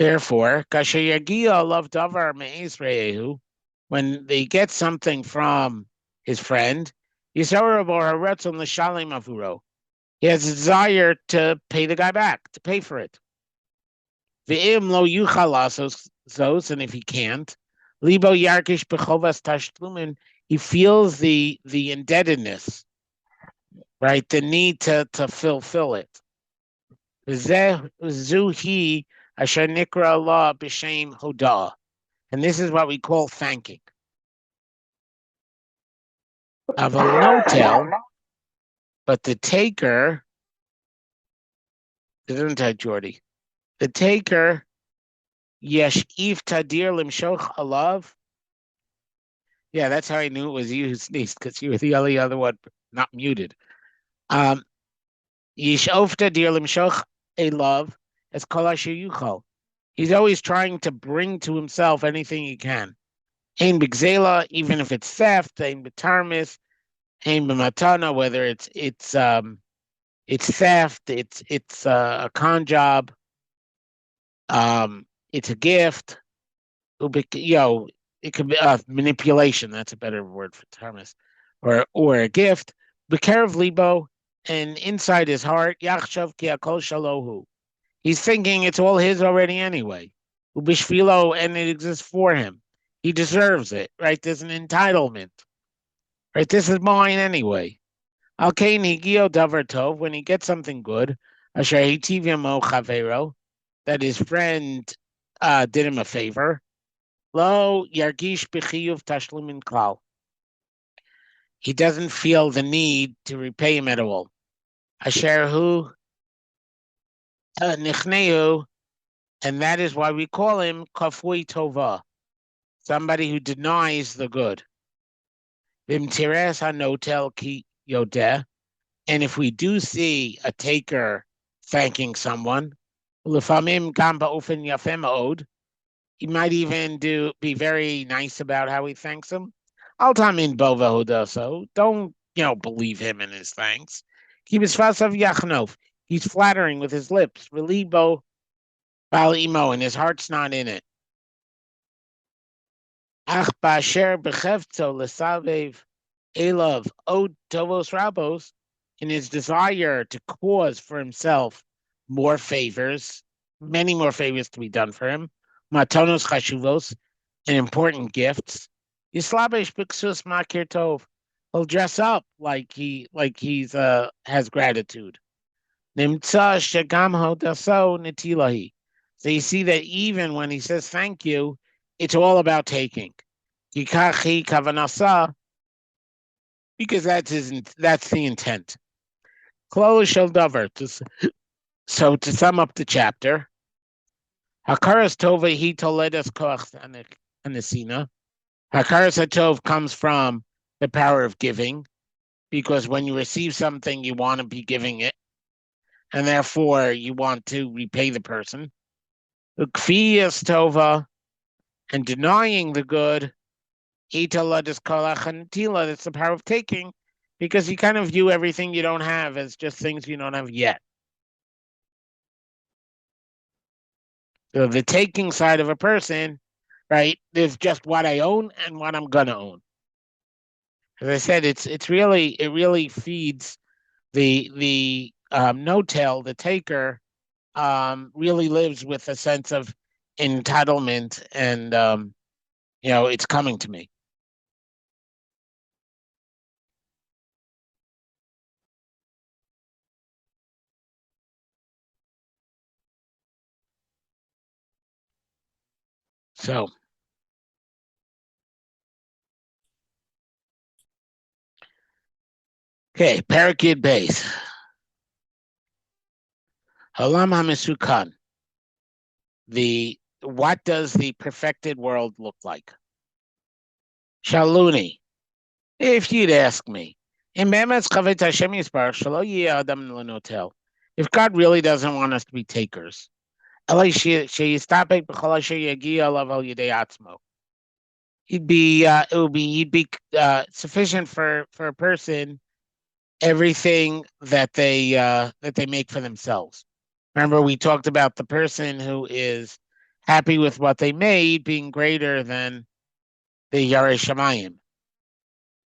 Therefore, kasher yagia lav davar me'ez re'ehu, when they get something from his friend, yisarav or haretzon l'shalem avuro, he has a desire to pay the guy back, to pay for it. Ve'im lo yuchal lasos, and if he can't, libo yarkish bechovas tashtlumin, he feels the indebtedness, right? The need to fulfill it. Zuhi asher nikra Allah b'shem hodah, and this is what we call thanking. Aval notel, but the taker, isn't that Jordy? The taker, yesh if tadir limshoch alav. Yeah, that's how I knew it was you who sneezed, because you were the only other one not muted. Yesh of tadir limshoch alav as kol asher yuchal. He's always trying to bring to himself anything he can. Ein b'gzela, even if it's theft. Ein b'tarmis. Ein b'matana, whether it's theft, it's a con job, it's a gift. It could be manipulation. That's a better word for tarmis, or a gift. B'kerev libo, and inside his heart, yachshav ki hakol shalohu. He's thinking it's all his already anyway. Ubishvilo, and it exists for him. He deserves it, right? There's an entitlement, right? This is mine anyway. Al kain higio davar tov, when he gets something good, asher hitiv yamo chavero, that his friend did him a favor. Lo yargish b'chiyuv tashlumin klal. He doesn't feel the need to repay him at all. Asher hu nichneu, and that is why we call him kafui tova, somebody who denies the good. V'imtires hanotel ki yodeh, and if we do see a taker thanking someone, l'famim gam ba'ofen yafeh ma'od, he might even be very nice about how he thanks him. Al tamin bo v'hodaso, don't believe him in his thanks. Keep his fasav yachnov. He's flattering with his lips. Relibo bal imo, and his heart's not in it. Ach ba'asher b'chevtzo l'savev elav od tovos rabos, in his desire to cause for himself more favors, many more favors to be done for him. Matonos chashuvos, and important gifts. Yislabesh b'ksus makir tov. He'll dress up like he's has gratitude. Nimtza shegam hodaso netilahi. So you see that even when he says thank you, it's all about taking. Yikachi kavanasa, because that's the intent. Klol shel davar. So to sum up the chapter, hakaras tova hi toledas koach anesina. Hakaras hatov comes from the power of giving, because when you receive something, you want to be giving it, and therefore you want to repay the person. Ukfiyas tova, and denying the good, italadas kolachanatila, that's the power of taking, because you kind of view everything you don't have as just things you don't have yet. So the taking side of a person, right, there's just what I own and what I'm gonna own. As I said, it really feeds the no-tail. The taker really lives with a sense of entitlement, and it's coming to me. So, okay, Parakid base. Halam HaMesukan. What does the perfected world look like? Shaluni, if you'd ask me, if God really doesn't want us to be takers, he'd be sufficient for a person everything that they make for themselves. Remember, we talked about the person who is happy with what they made being greater than the Yarei Shamayim.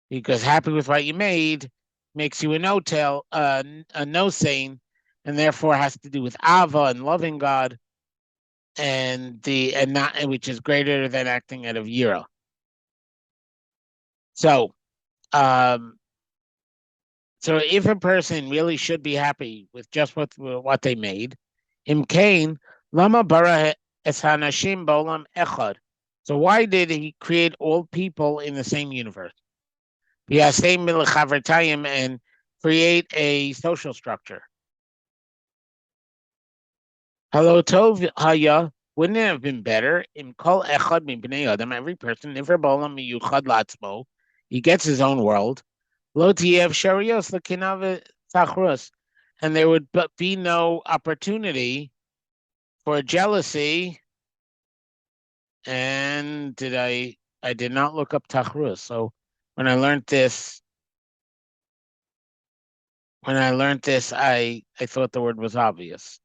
Because happy with what you made makes you a no-tail, a no-sane, and therefore has to do with Ava and loving God, and not which is greater than acting out of Yira. So, so if a person really should be happy with just what they made, Imkain Lama bara es hanashim bolam echad. So why did he create all people in the same universe? And create a social structure. Hello Tov Haya, wouldn't it have been better? In Kol Echad min Bnei Adam, every person, Nifar Bolam Miyuchad Latzmo, he gets his own world. Lo Tiev Sharios Lekinav Tachrus, and there would be no opportunity for jealousy. And I did not look up Tachrus, so when I learned this, I thought the word was obvious.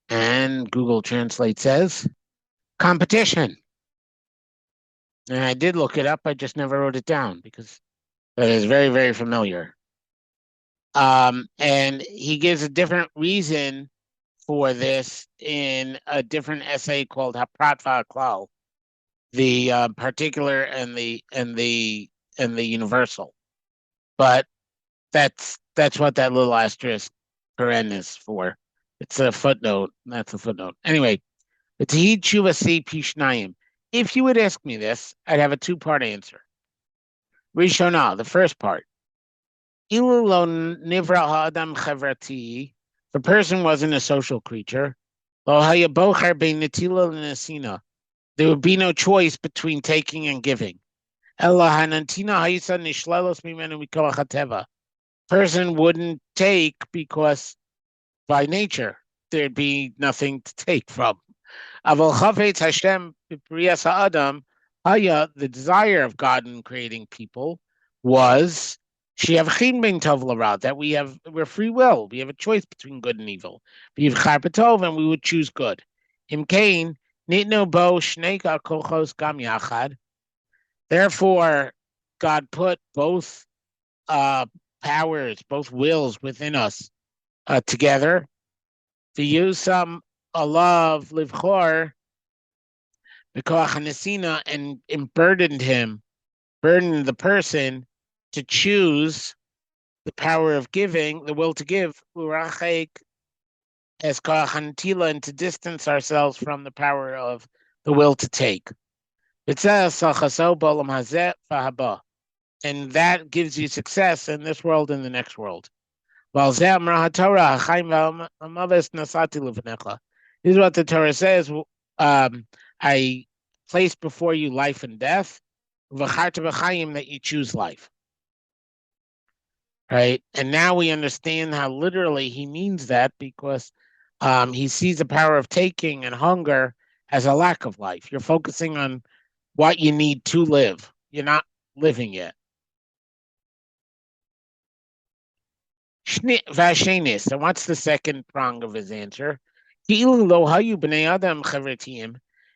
And Google Translate says, competition. And I did look it up, I just never wrote it down because that is very, very familiar. And he gives a different reason for this in a different essay called Haprat V'Haklal, the particular and the universal. But that's what that little asterisk paren is for. It's a footnote. That's a footnote. Anyway, if you would ask me this, I'd have a two-part answer. Rishonah, the first part. The person wasn't a social creature. There would be no choice between taking and giving. Person wouldn't take because by nature there'd be nothing to take from. The desire of God in creating people was that we're free will. We have a choice between good and evil. And we would choose good. Therefore, God put both powers, both wills within us together to use some love, livchor, and burdened the person to choose the power of giving, the will to give, as and to distance ourselves from the power of the will to take. And that gives you success in this world and the next world. This is what the Torah says. I place before you life and death, that you choose life. Right? And now we understand how literally he means that, because he sees the power of taking and hunger as a lack of life. You're focusing on what you need to live. You're not living yet. And what's the second prong of his answer?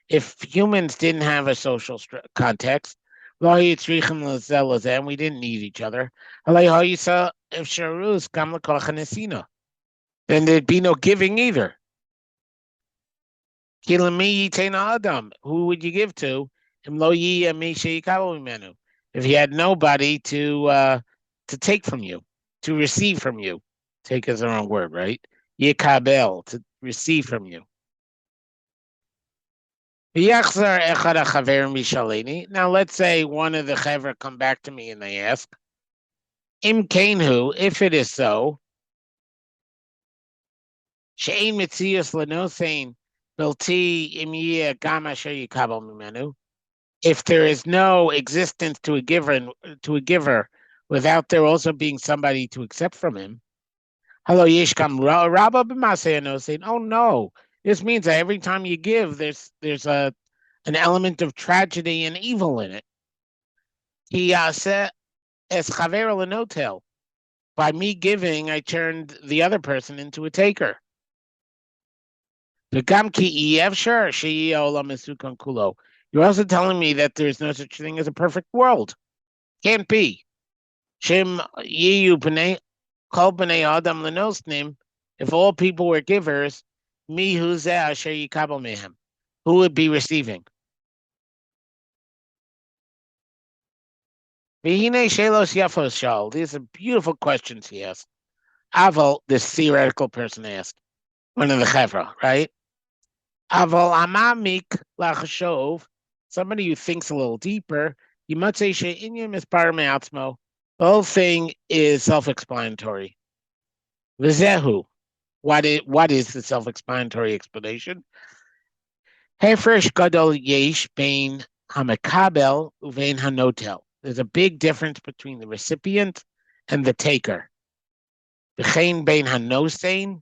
If humans didn't have a social context, and we didn't need each other, then there'd be no giving either. Who would you give to if you had nobody to take from you, to receive from you? Take is the wrong word, right? Yekabel, to receive from you. Now let's say one of the chaver come back to me and they ask, Im Kainhu, if it is so, Shein Mitzias Lenosain Bilti Imia Gama Yikabel Mimenu. If there is no existence to a giver without there also being somebody to accept from him. Hello, Yishkam Rabba B'Masei saying, oh no, this means that every time you give, there's a an element of tragedy and evil in it. He said, "Es chaver lenotel." By me giving, I turned the other person into a taker. You're also telling me that there's no such thing as a perfect world. Can't be. If all people were givers, who would be receiving? These are beautiful questions he asked. Aval, this theoretical person asked, one of the chevra, right? Aval amamik lachashov, somebody who thinks a little deeper, you might say she'inyam is parameatzmo. The whole thing is self-explanatory. V'zehu, what is the self-explanatory explanation? Hefresh gadol yesh bein hamekabel uvein hanotel. There's a big difference between the recipient and the taker. V'chein bein hanosein,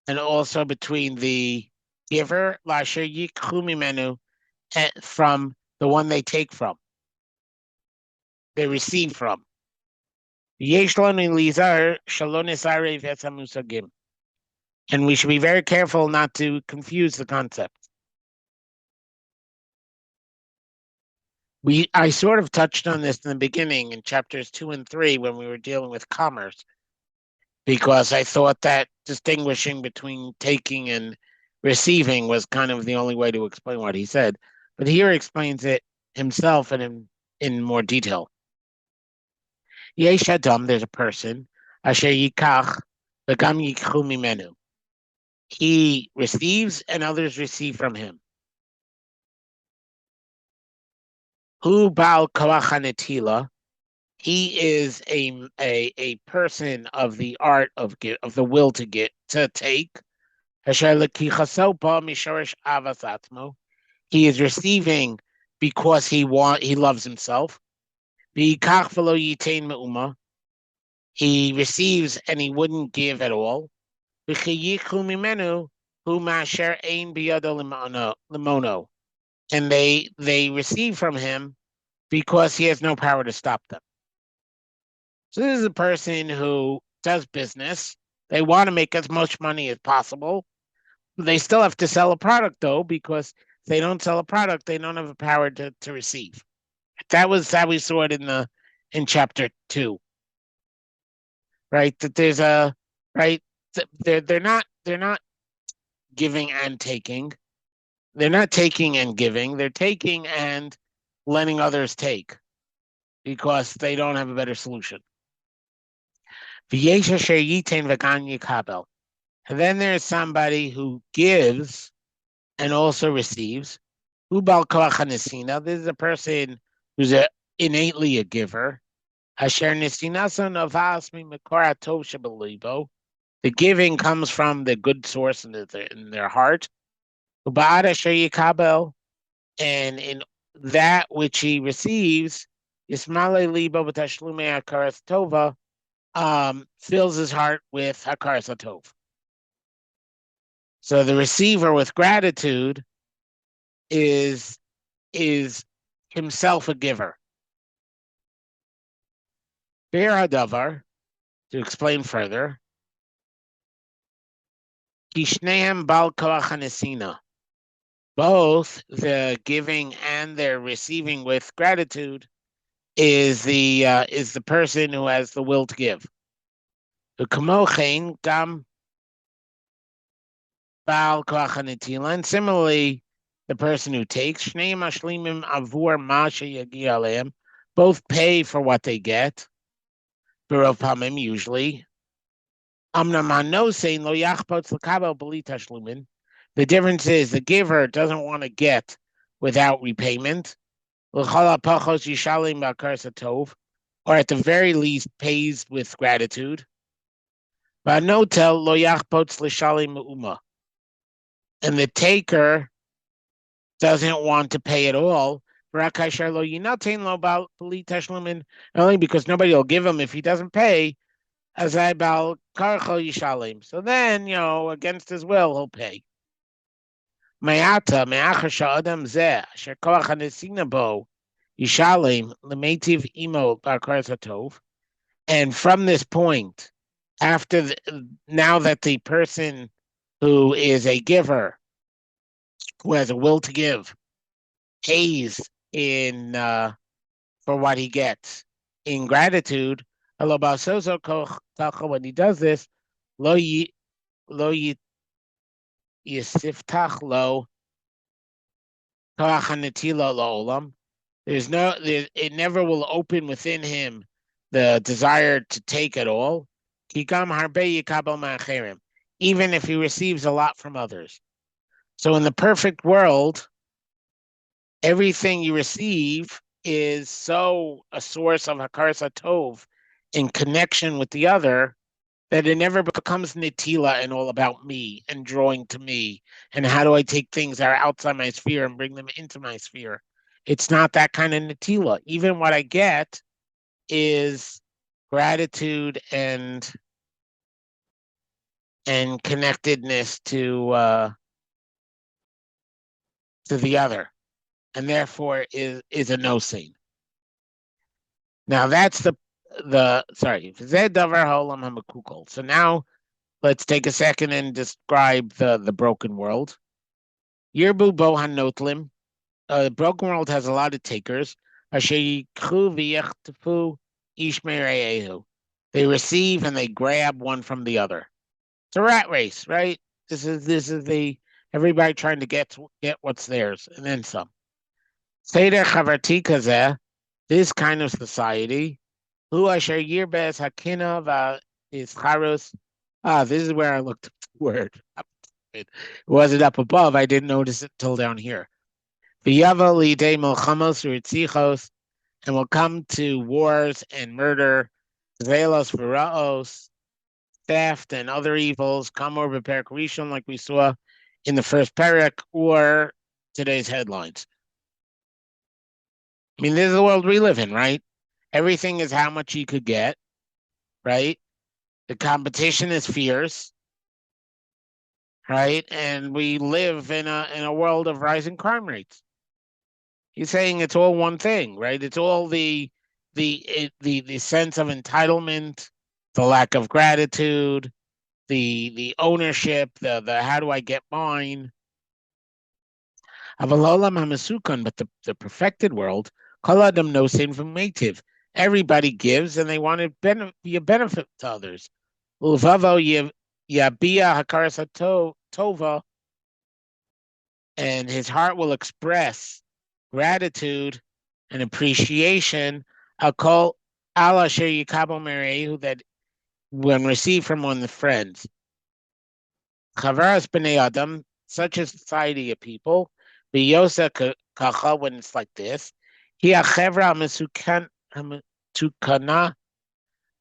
and also between the giver, lasher yikhu mimenu, from the one they take from, they receive from. And we should be very careful not to confuse the concept. I sort of touched on this in the beginning in chapters 2 and 3 when we were dealing with commerce, because I thought that distinguishing between taking and receiving was kind of the only way to explain what he said. But here he explains it himself and in more detail. Yesh Adam, there's a person, asher yikach v'gam yikchu mimenu. He receives and others receive from him. Hu bal koach hanetila. He is a person of the art of the will to take. Asher lekichaso ba mishorish avas atzmo. He is receiving because he loves himself. He receives and he wouldn't give at all. And they receive from him because he has no power to stop them. So this is a person who does business. They want to make as much money as possible. They still have to sell a product, though, because if they don't sell a product, they don't have the power to receive. That was how we saw it in chapter 2. Right? That there's they're not giving and taking. They're not taking and giving. They're taking and letting others take because they don't have a better solution. And then there's somebody who gives and also receives. This is a person who's innately a giver. The giving comes from the good source in their heart. And in that which he receives, fills his heart with haChessed tov. So the receiver with gratitude is himself a giver. Be'er hadavar, to explain further, kishnehem bal koach hanesina. Both the giving and their receiving with gratitude is the person who has the will to give. The kamochein gam bal koach hanetila, and similarly, the person who takes shnei mashlimim avur ma sheyagia aleim, both pay for what they get. B'rov pamim, usually. Amnam hanosein lo yachpotz l'kabel b'li tashlumin. The difference is the giver doesn't want to get without repayment. Or at the very least pays with gratitude. And the taker doesn't want to pay at all. Only because nobody will give him if he doesn't pay. So then, against his will, he'll pay. Mayata me'achar sha'adam zeh asher koach hanesina bo yishalem lemetiv imo b'akaras hatov. And from this point, now that the person who is a giver, who has a will to give, pays in for what he gets in gratitude, when he does this, lo yisiftach lo olam. It never will open within him the desire to take it all. Even if he receives a lot from others. So in the perfect world, everything you receive is so a source of hakaras hatov in connection with the other that it never becomes netila and all about me and drawing to me and how do I take things that are outside my sphere and bring them into my sphere. It's not that kind of netila. Even what I get is gratitude and connectedness to the other, and therefore is a no sin. Now that's the sorry. So now let's take a second and describe the broken world. Yirbu bohan notlim. The broken world has a lot of takers. They receive and they grab one from the other. It's a rat race, right? This is the everybody trying to get what's theirs and then some. Seder chavarti kazeh, this kind of society, hu asher yirbes hakina v'ischaros. This is where I looked up the word. It wasn't up above. I didn't notice it till down here. V'yava lidei milchamos u'ritzichos, and will come to wars and murder, zelos v'raos, theft and other evils, kamor b'perek rishon, like we saw in the first parak, or today's headlines. I mean, this is the world we live in, right? Everything is how much you could get, right? The competition is fierce, right? And we live in a world of rising crime rates. He's saying it's all one thing, right? It's all the sense of entitlement, the lack of gratitude, the ownership, the how do I get mine? Avalolam hamasukan, but the perfected world, kol adam nosein v'meitiv. Everybody gives, and they want to be a benefit to others. Ulvavo yabia hakaras tova, and his heart will express gratitude and appreciation. Akol ala sher yikabel merehu, that when received from one of the friends. Chavaras b'nei adam, such a society of people, biyosa kacha, when it's like this, hi achevra hametukana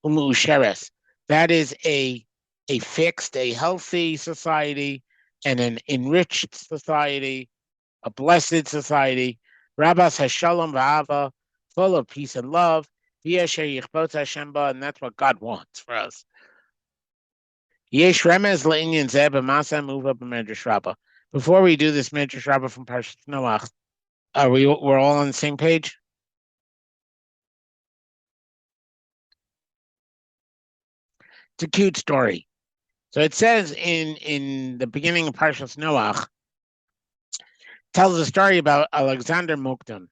umu'usheres. That is a fixed, a healthy society, and an enriched society, a blessed society. Rabbas hashalom v'ava, full of peace and love. V'yasher yichbot Hashem ba, and that's what God wants for us. Yesh remez le'inyan zeh b'masa muva b'medrash Rabbah. Before we do this Medrash Rabbah from Parshas Noach, we're all on the same page? It's a cute story. So it says in the beginning of Parshas Noach, tells a story about Alexander Mokdon,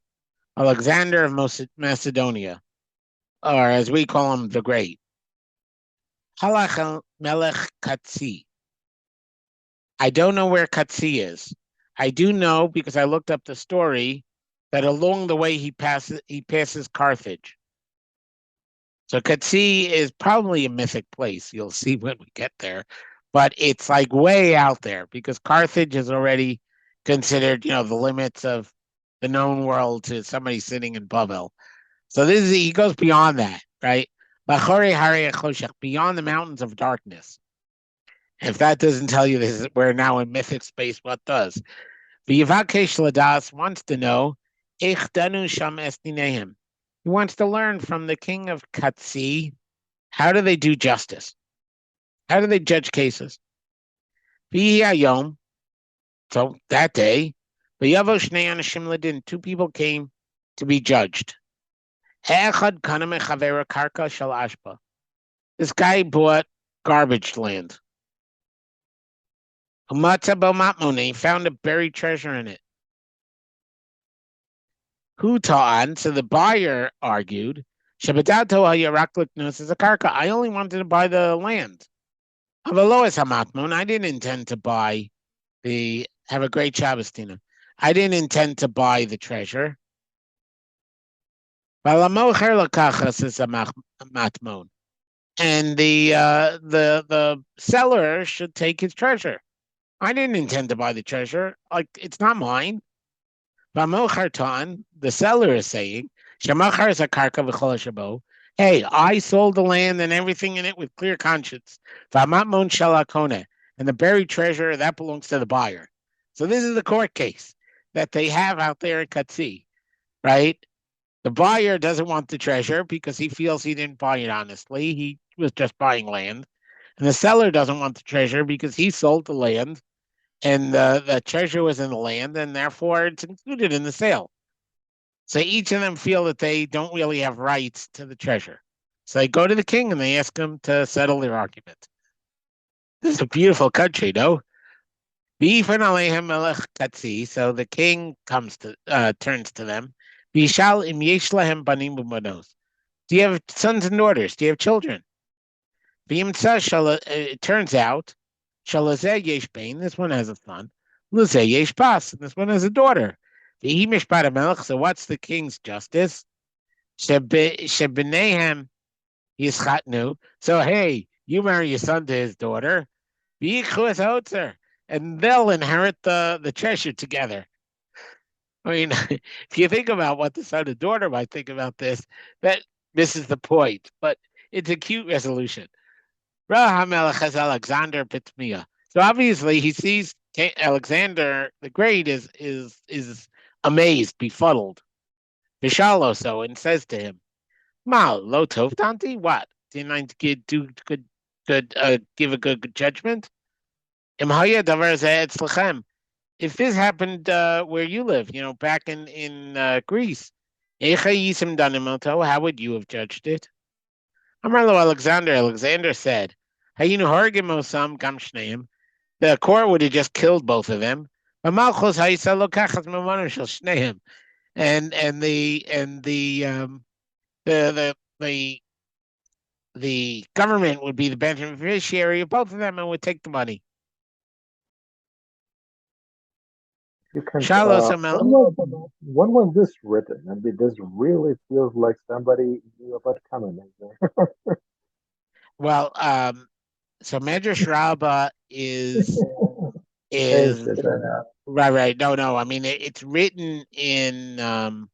Alexander of Macedonia, or as we call him, the Great. Halach Melech Katsi. I don't know where Katsi is. I do know, because I looked up the story, that along the way he passes Carthage. So Katsi is probably a mythic place. You'll see when we get there. But it's like way out there, because Carthage is already considered, the limits of the known world to somebody sitting in Babel. So he goes beyond that, right? Beyond the mountains of darkness. If that doesn't tell you we're now in mythic space, what does? V'yivakesh ladas wants to know, ich danu sham estinehem. He wants to learn from the king of Katsi, how do they do justice? How do they judge cases? V'yayom, So that day, two people came to be judged. This guy bought garbage land. He found a buried treasure in it. So the buyer argued, I only wanted to buy the land. I didn't intend to buy have a great Shabbos, Tina. I didn't intend to buy the treasure. And the seller should take his treasure. I didn't intend to buy the treasure. Like, it's not mine. The seller is saying, hey, I sold the land and everything in it with clear conscience. And the buried treasure, that belongs to the buyer. So this is the court case that they have out there at Qunterus, right? The buyer doesn't want the treasure because he feels he didn't buy it honestly. He was just buying land. And the seller doesn't want the treasure because he sold the land and the treasure was in the land and therefore it's included in the sale. So each of them feel that they don't really have rights to the treasure. So they go to the king and they ask him to settle their argument. This is a beautiful country, no? So the king turns to them. Do you have sons and daughters? Do you have children? It turns out, this one has a son. And this one has a daughter. So what's the king's justice? So hey, you marry your son to his daughter, and they'll inherit the treasure together. I mean, if you think about what the son and daughter might think about this, that misses the point. But it's a cute resolution. Alexander Pitmia. So obviously he sees Alexander the Great is amazed, befuddled. Vishalo so and says to him, Mal, lo tov Dante, what? Didn't I give a good judgment? If this happened where you live, back in Greece, how would you have judged it? Alexander said, the court would have just killed both of them. And the government would be the beneficiary of both of them and would take the money. You can, when was this written? I mean, this really feels like somebody knew about coming. Well, so Medrash Rabbah is right. No. I mean, it's written in.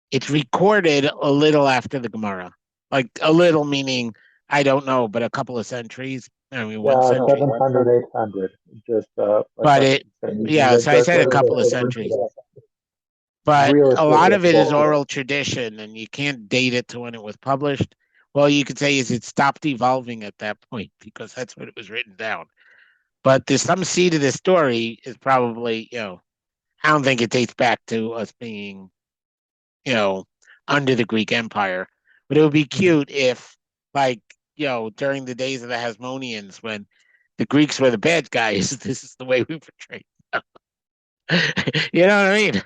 It's recorded a little after the Gemara, like a little meaning I don't know, but a couple of centuries. I mean, 1 century. 700, 800. Just. So I said a couple of centuries. But really, a lot of it is oral tradition, and you can't date it to when it was published. Well, you could say it stopped evolving at that point because that's when it was written down. But there's some seed of this story is probably, I don't think it dates back to us being, under the Greek Empire. But it would be cute if, during the days of the Hasmoneans, when the Greeks were the bad guys, this is the way we portray them. You know what I mean?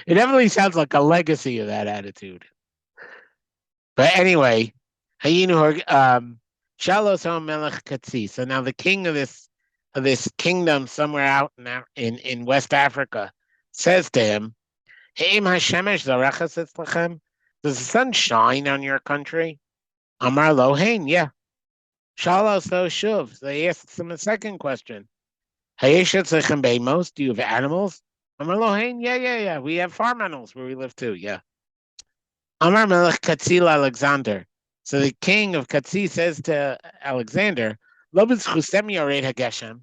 It definitely sounds like a legacy of that attitude. But anyway, Shaloso Melech Qunterus. So now the king of this kingdom somewhere out in West Africa says to him, does the sun shine on your country? Amar Lohain, yeah. Shaloso Shuv. So he asks him a second question. Do you have animals? Amar Lohain, yeah. We have farm animals where we live too, yeah. Amar Melech Qunterus Alexander. So the king of Qunterus says to Alexander, the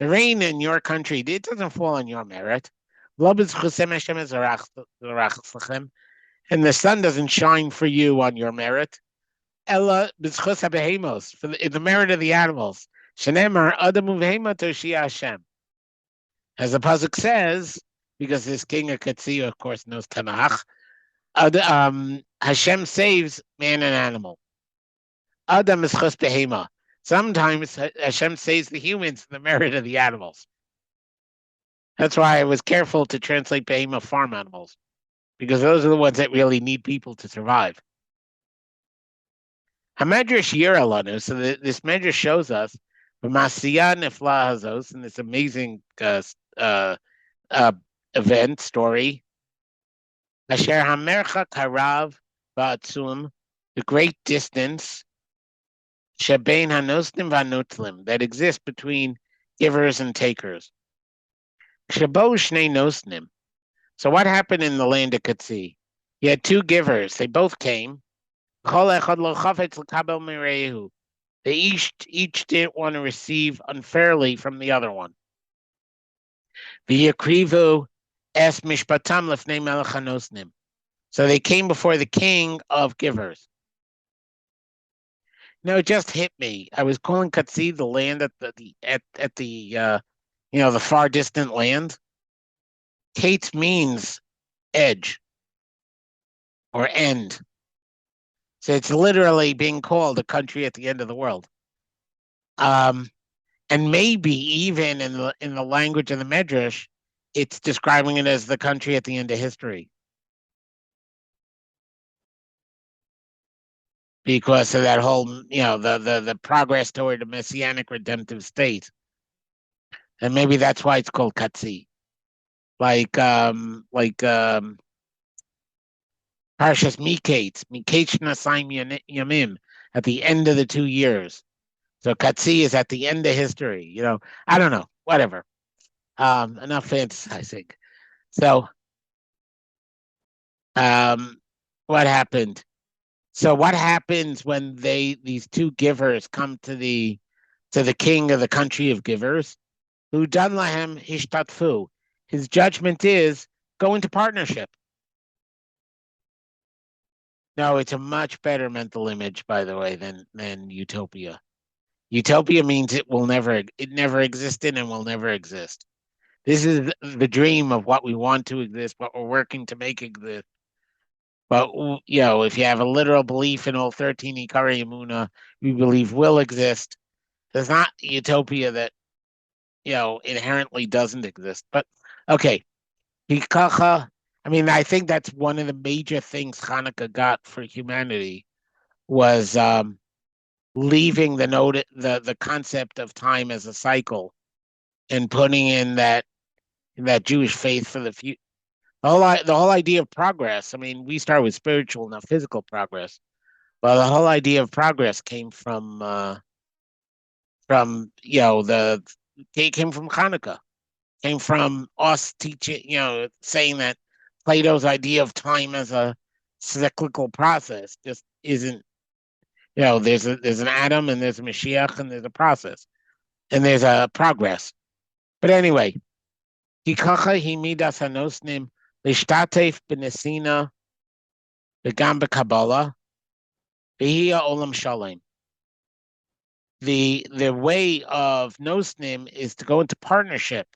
rain in your country, it doesn't fall on your merit. And the sun doesn't shine for you on your merit. Ella for the merit of the animals. As the pasuk says, because this king of Qunterus, of course, knows Tanakh, Hashem saves man and animal. Adam is chus behema. Sometimes Hashem saves the humans in the merit of the animals. That's why I was careful to translate behema farm animals, because those are the ones that really need people to survive. HaMedrash Yira Lanu, so this Medrash shows us the Masiyah Nifla Hazos, in this amazing event, story, Asher HaMerchak Harav Ba'atzum, the great distance, Shebein HaNosnim VaNotlim, that exists between givers and takers. Shabo Shnei Nosnim. So what happened in the land of Qunterus? You had two givers. They both came. They each didn't want to receive unfairly from the other one. So they came before the king of givers. No, it just hit me. I was calling Qunterus the land at the the far distant land. Kate means edge or end. So it's literally being called a country at the end of the world. And maybe even in the language of the Medrash, it's describing it as the country at the end of history. Because of that whole, the progress toward a messianic redemptive state. And maybe that's why it's called Qunterus. Like Parshas Miketz Nasaim Yamim, at the end of the 2 years. So Qunterus is at the end of history. I don't know, whatever. Enough fantasizing. So, what happened? So what happens when these two givers come to the king of the country of givers? Who dan lahem hishtatfu. His judgment is go into partnership. No, it's a much better mental image, by the way, than utopia. Utopia means it never existed and will never exist. This is the dream of what we want to exist, what we're working to make exist. But if you have a literal belief in all 13 Ikari Yamuna, we believe will exist. There's not utopia that inherently doesn't exist. But okay, I think that's one of the major things Hanukkah got for humanity was leaving the concept of time as a cycle and putting in that Jewish faith for the future. The whole idea of progress. We start with spiritual, not physical progress. Well, the whole idea of progress came from came from Hanukkah. Came from us teaching, saying that Plato's idea of time as a cyclical process just isn't. There's an Adam and there's a Mashiach and there's a process and there's a progress. But anyway, Hikacha himidas hanosnim lishtatef b'nesina v'gam b'kabbalah v'hiya olam shalem. The way of nosnim is to go into partnership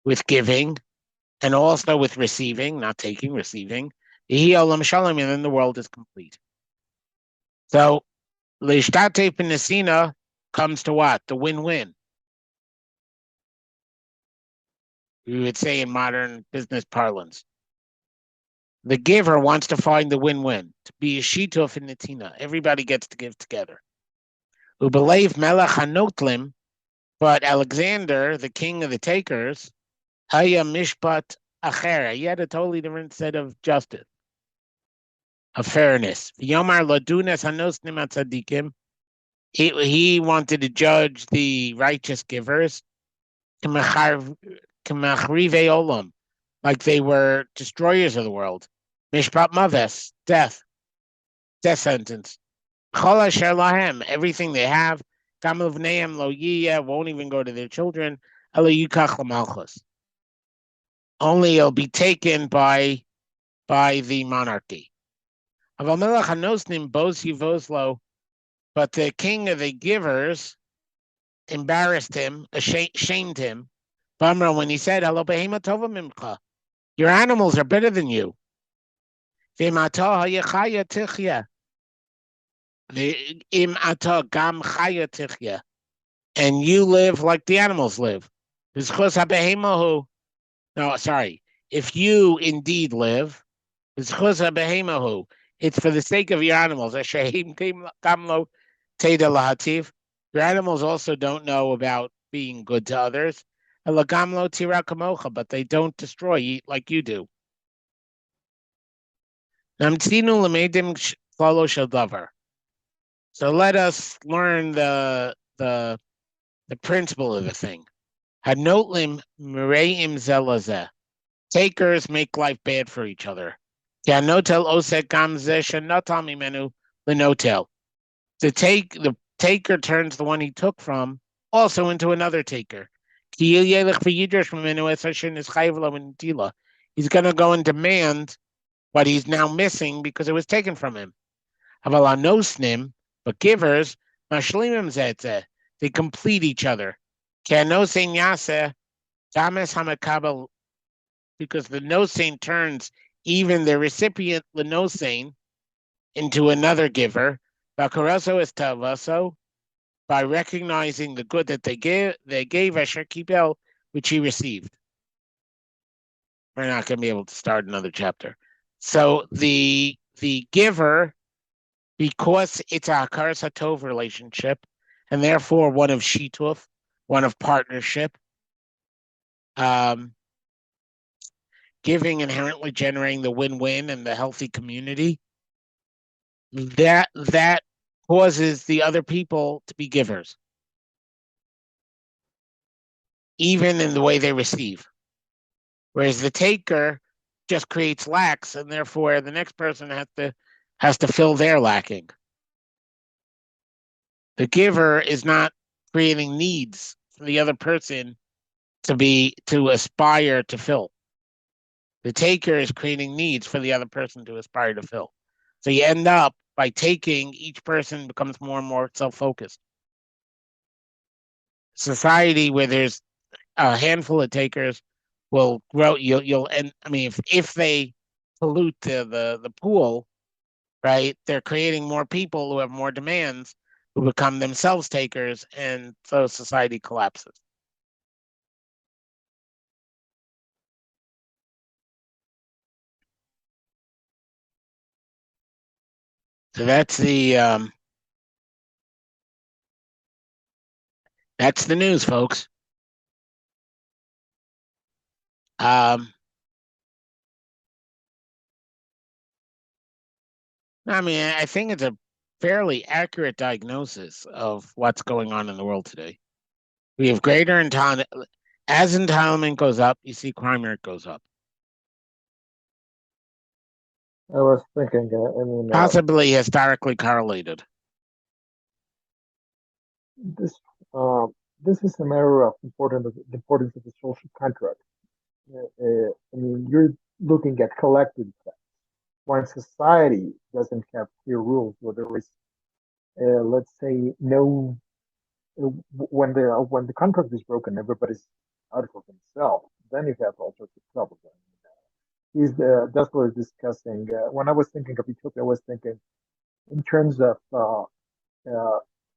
with giving and also with receiving, not taking, receiving. V'hiya olam shalem, and then the world is complete. So lishtatef b'nesina comes to what? The win-win. We would say in modern business parlance. The giver wants to find the win-win, to be a shituf in netina. Everybody gets to give together. Ubelev melech hanotlim, but Alexander, the king of the takers, haya mishpat achera. He had a totally different set of justice, of fairness. Yomar ladunas hanosnim atzadikim. He wanted to judge the righteous givers. Olam, like they were destroyers of the world. Mishpat maves, death sentence. Chol asher lahem, everything they have. Gam levneihem lo yiyeh, won't even go to their children. Elo yukach lamalchus. Only it'll be taken by the monarchy. Aval melech hanosnim bos yivoslo, but the king of the givers embarrassed him, shamed him. Bamra, when he said, "Hello, behema tova mimcha," your animals are better than you. V'imata hayachaya tichya. V'imata gam chaya tichya. And you live like the animals live. B'zchus habehemahu. No, sorry. If you indeed live, b'zchus habehemahu. It's for the sake of your animals. Ashahim gamlo teda lahativ. Your animals also don't know about being good to others. Lagamlo tira kamocha, but they don't destroy like you do. Namtinu lemedim klalo shel davar. So let us learn the principle of the thing. Hanotlim mireim zelazeh. Takers make life bad for each other. Yanotel osek gamzeh shenotal mimenu lenotel. The taker turns the one he took from also into another taker. He's going to go and demand what he's now missing because it was taken from him. But givers, they complete each other. Because the nosein turns even the recipient lenosein into another giver. By recognizing the good that they gave Asher Kibel, which he received. We're not going to be able to start another chapter. So the giver, because it's a haChessed hatov relationship, and therefore one of shituf, one of partnership, giving inherently generating the win-win and the healthy community, that causes the other people to be givers, even in the way they receive. Whereas the taker just creates lacks, and therefore the next person has to fill their lacking. The giver is not creating needs for the other person to aspire to fill. The taker is creating needs for the other person to aspire to fill. So you end up by taking, each person becomes more and more self-focused. Society where there's a handful of takers will grow. You'll end. I mean, if they pollute the pool, right? They're creating more people who have more demands, who become themselves takers, and so society collapses. So that's the news, folks. I mean, I think it's a fairly accurate diagnosis of what's going on in the world today. We have greater entitlement. As entitlement goes up, you see crime rate goes up. I was thinking, possibly historically correlated. This is a matter of the importance of the social contract. I mean, you're looking at collective effects. When society doesn't have clear rules, where there is, let's say, no, when the contract is broken, everybody's out for themselves. Then you have all sorts of troubles. Dessler is discussing. When I was thinking of utopia, I was thinking in terms of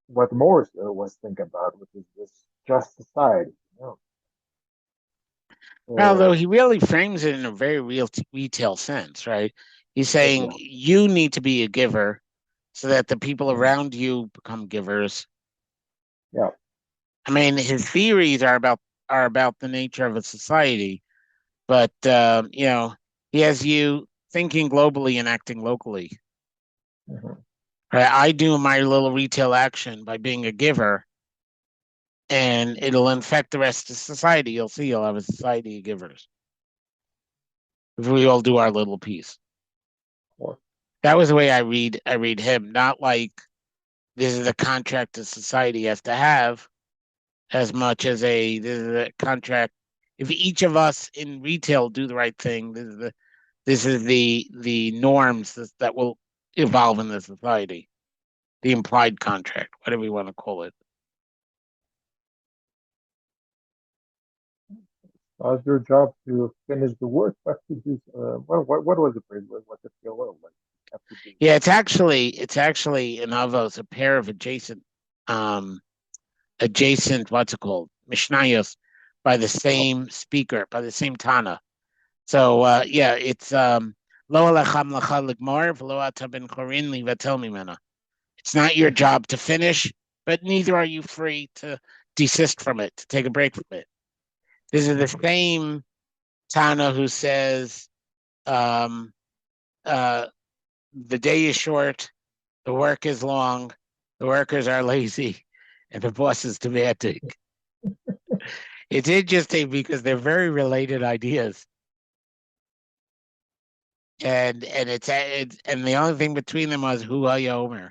what Morris was thinking about, which is this just society. Although he really frames it in a very real retail sense, right? He's saying you need to be a giver so that the people around you become givers. Yeah. I mean, his theories are about the nature of a society, but he has you thinking globally and acting locally. Mm-hmm. Right? I do my little retail action by being a giver, and it'll infect the rest of society. You'll see, you'll have a society of givers if we all do our little piece. That was the way I read him, not like this is a contract that society has to have, as much as this is a contract. If each of us in retail do the right thing, this is the norms that will evolve in the society. The implied contract, whatever you want to call it. It's your job to finish the work. Have to do. What was the phrase? What the PLO like? Have to do. Yeah, it's actually in Avos a pair of adjacent what's it called, Mishnayos, by the same speaker, by the same Tana. So yeah, it's lo alecham lecha ligmar v'lo ata ben chorin livatel mimena. It's not your job to finish, but neither are you free to desist from it, to take a break from it. This is the same Tana who says the day is short, the work is long, the workers are lazy, and the boss is demanding. It's interesting because they're very related ideas. And it's and the only thing between them was Hu HaYomer.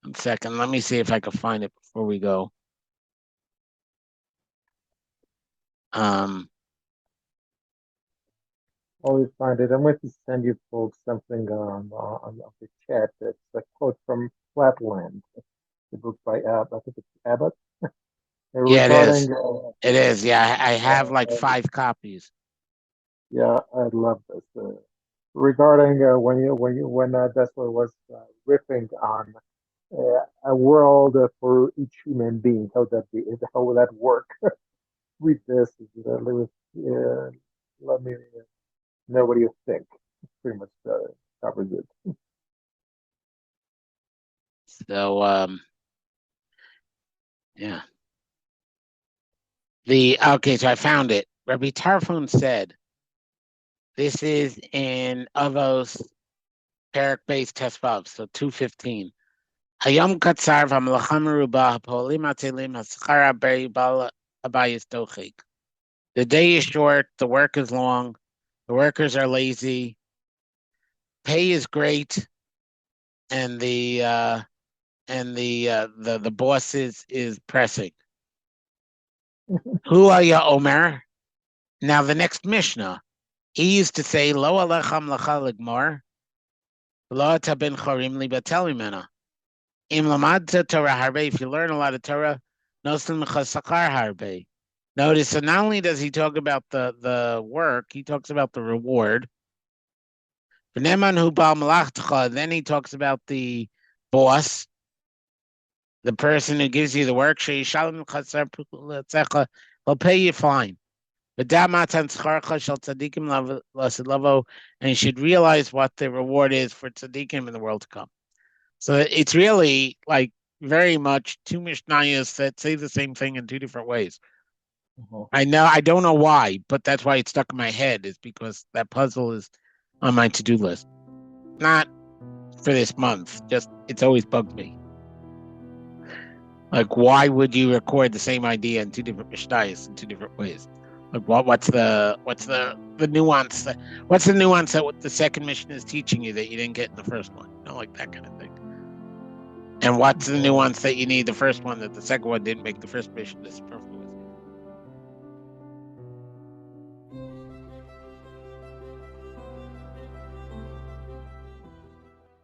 1 second, let me see if I can find it before we go. Always find it. I'm going to send you folks something on the chat. It's a quote from Flatland, the book by I think it's Abbott. Yeah, regarding, it is. Yeah, I have like 5 copies. Yeah, I love this. Regarding when Dessler was riffing on a world for each human being, how will that work? Read this. Let me know what you think. Pretty much covers it. So yeah. So I found it. Rabbi Tarfon said, this is in Avos Perak Base Tesvav, so 215. Hayom katzar v'melacha meruba hapolim atelim haschar habei bal abayis dochik. The day is short, the work is long, the workers are lazy, pay is great, and the boss is pressing. Hu haya omer. Now the next Mishnah, he used to say, Lo alechem lecha ligmar, lo ata ben chorim li batel mimena. Im lamadta Torah harbe, if you learn a lot of Torah, nosen mecha sakar harbe. Notice, so not only does he talk about the work, he talks about the reward. V'neman hu bal malachtacha, then he talks about the boss, the person who gives you the work. Sheishalim chasar pukletzecha, he'll pay you fine. And you should realize what the reward is for tzaddikim in the world to come. So it's really like very much 2 Mishnayos that say the same thing in 2 different ways. I don't know why, but that's why it's stuck in my head, is because that puzzle is on my to-do list. Not for this month, just it's always bugged me. Like, why would you record the same idea in 2 different Mishnayos in 2 different ways? Like, what's the nuance? What's the nuance that what the second mission is teaching you that you didn't get in the first one? Like that kind of thing. And what's the nuance that you need the first one that the second one didn't make the first mission? This perfect.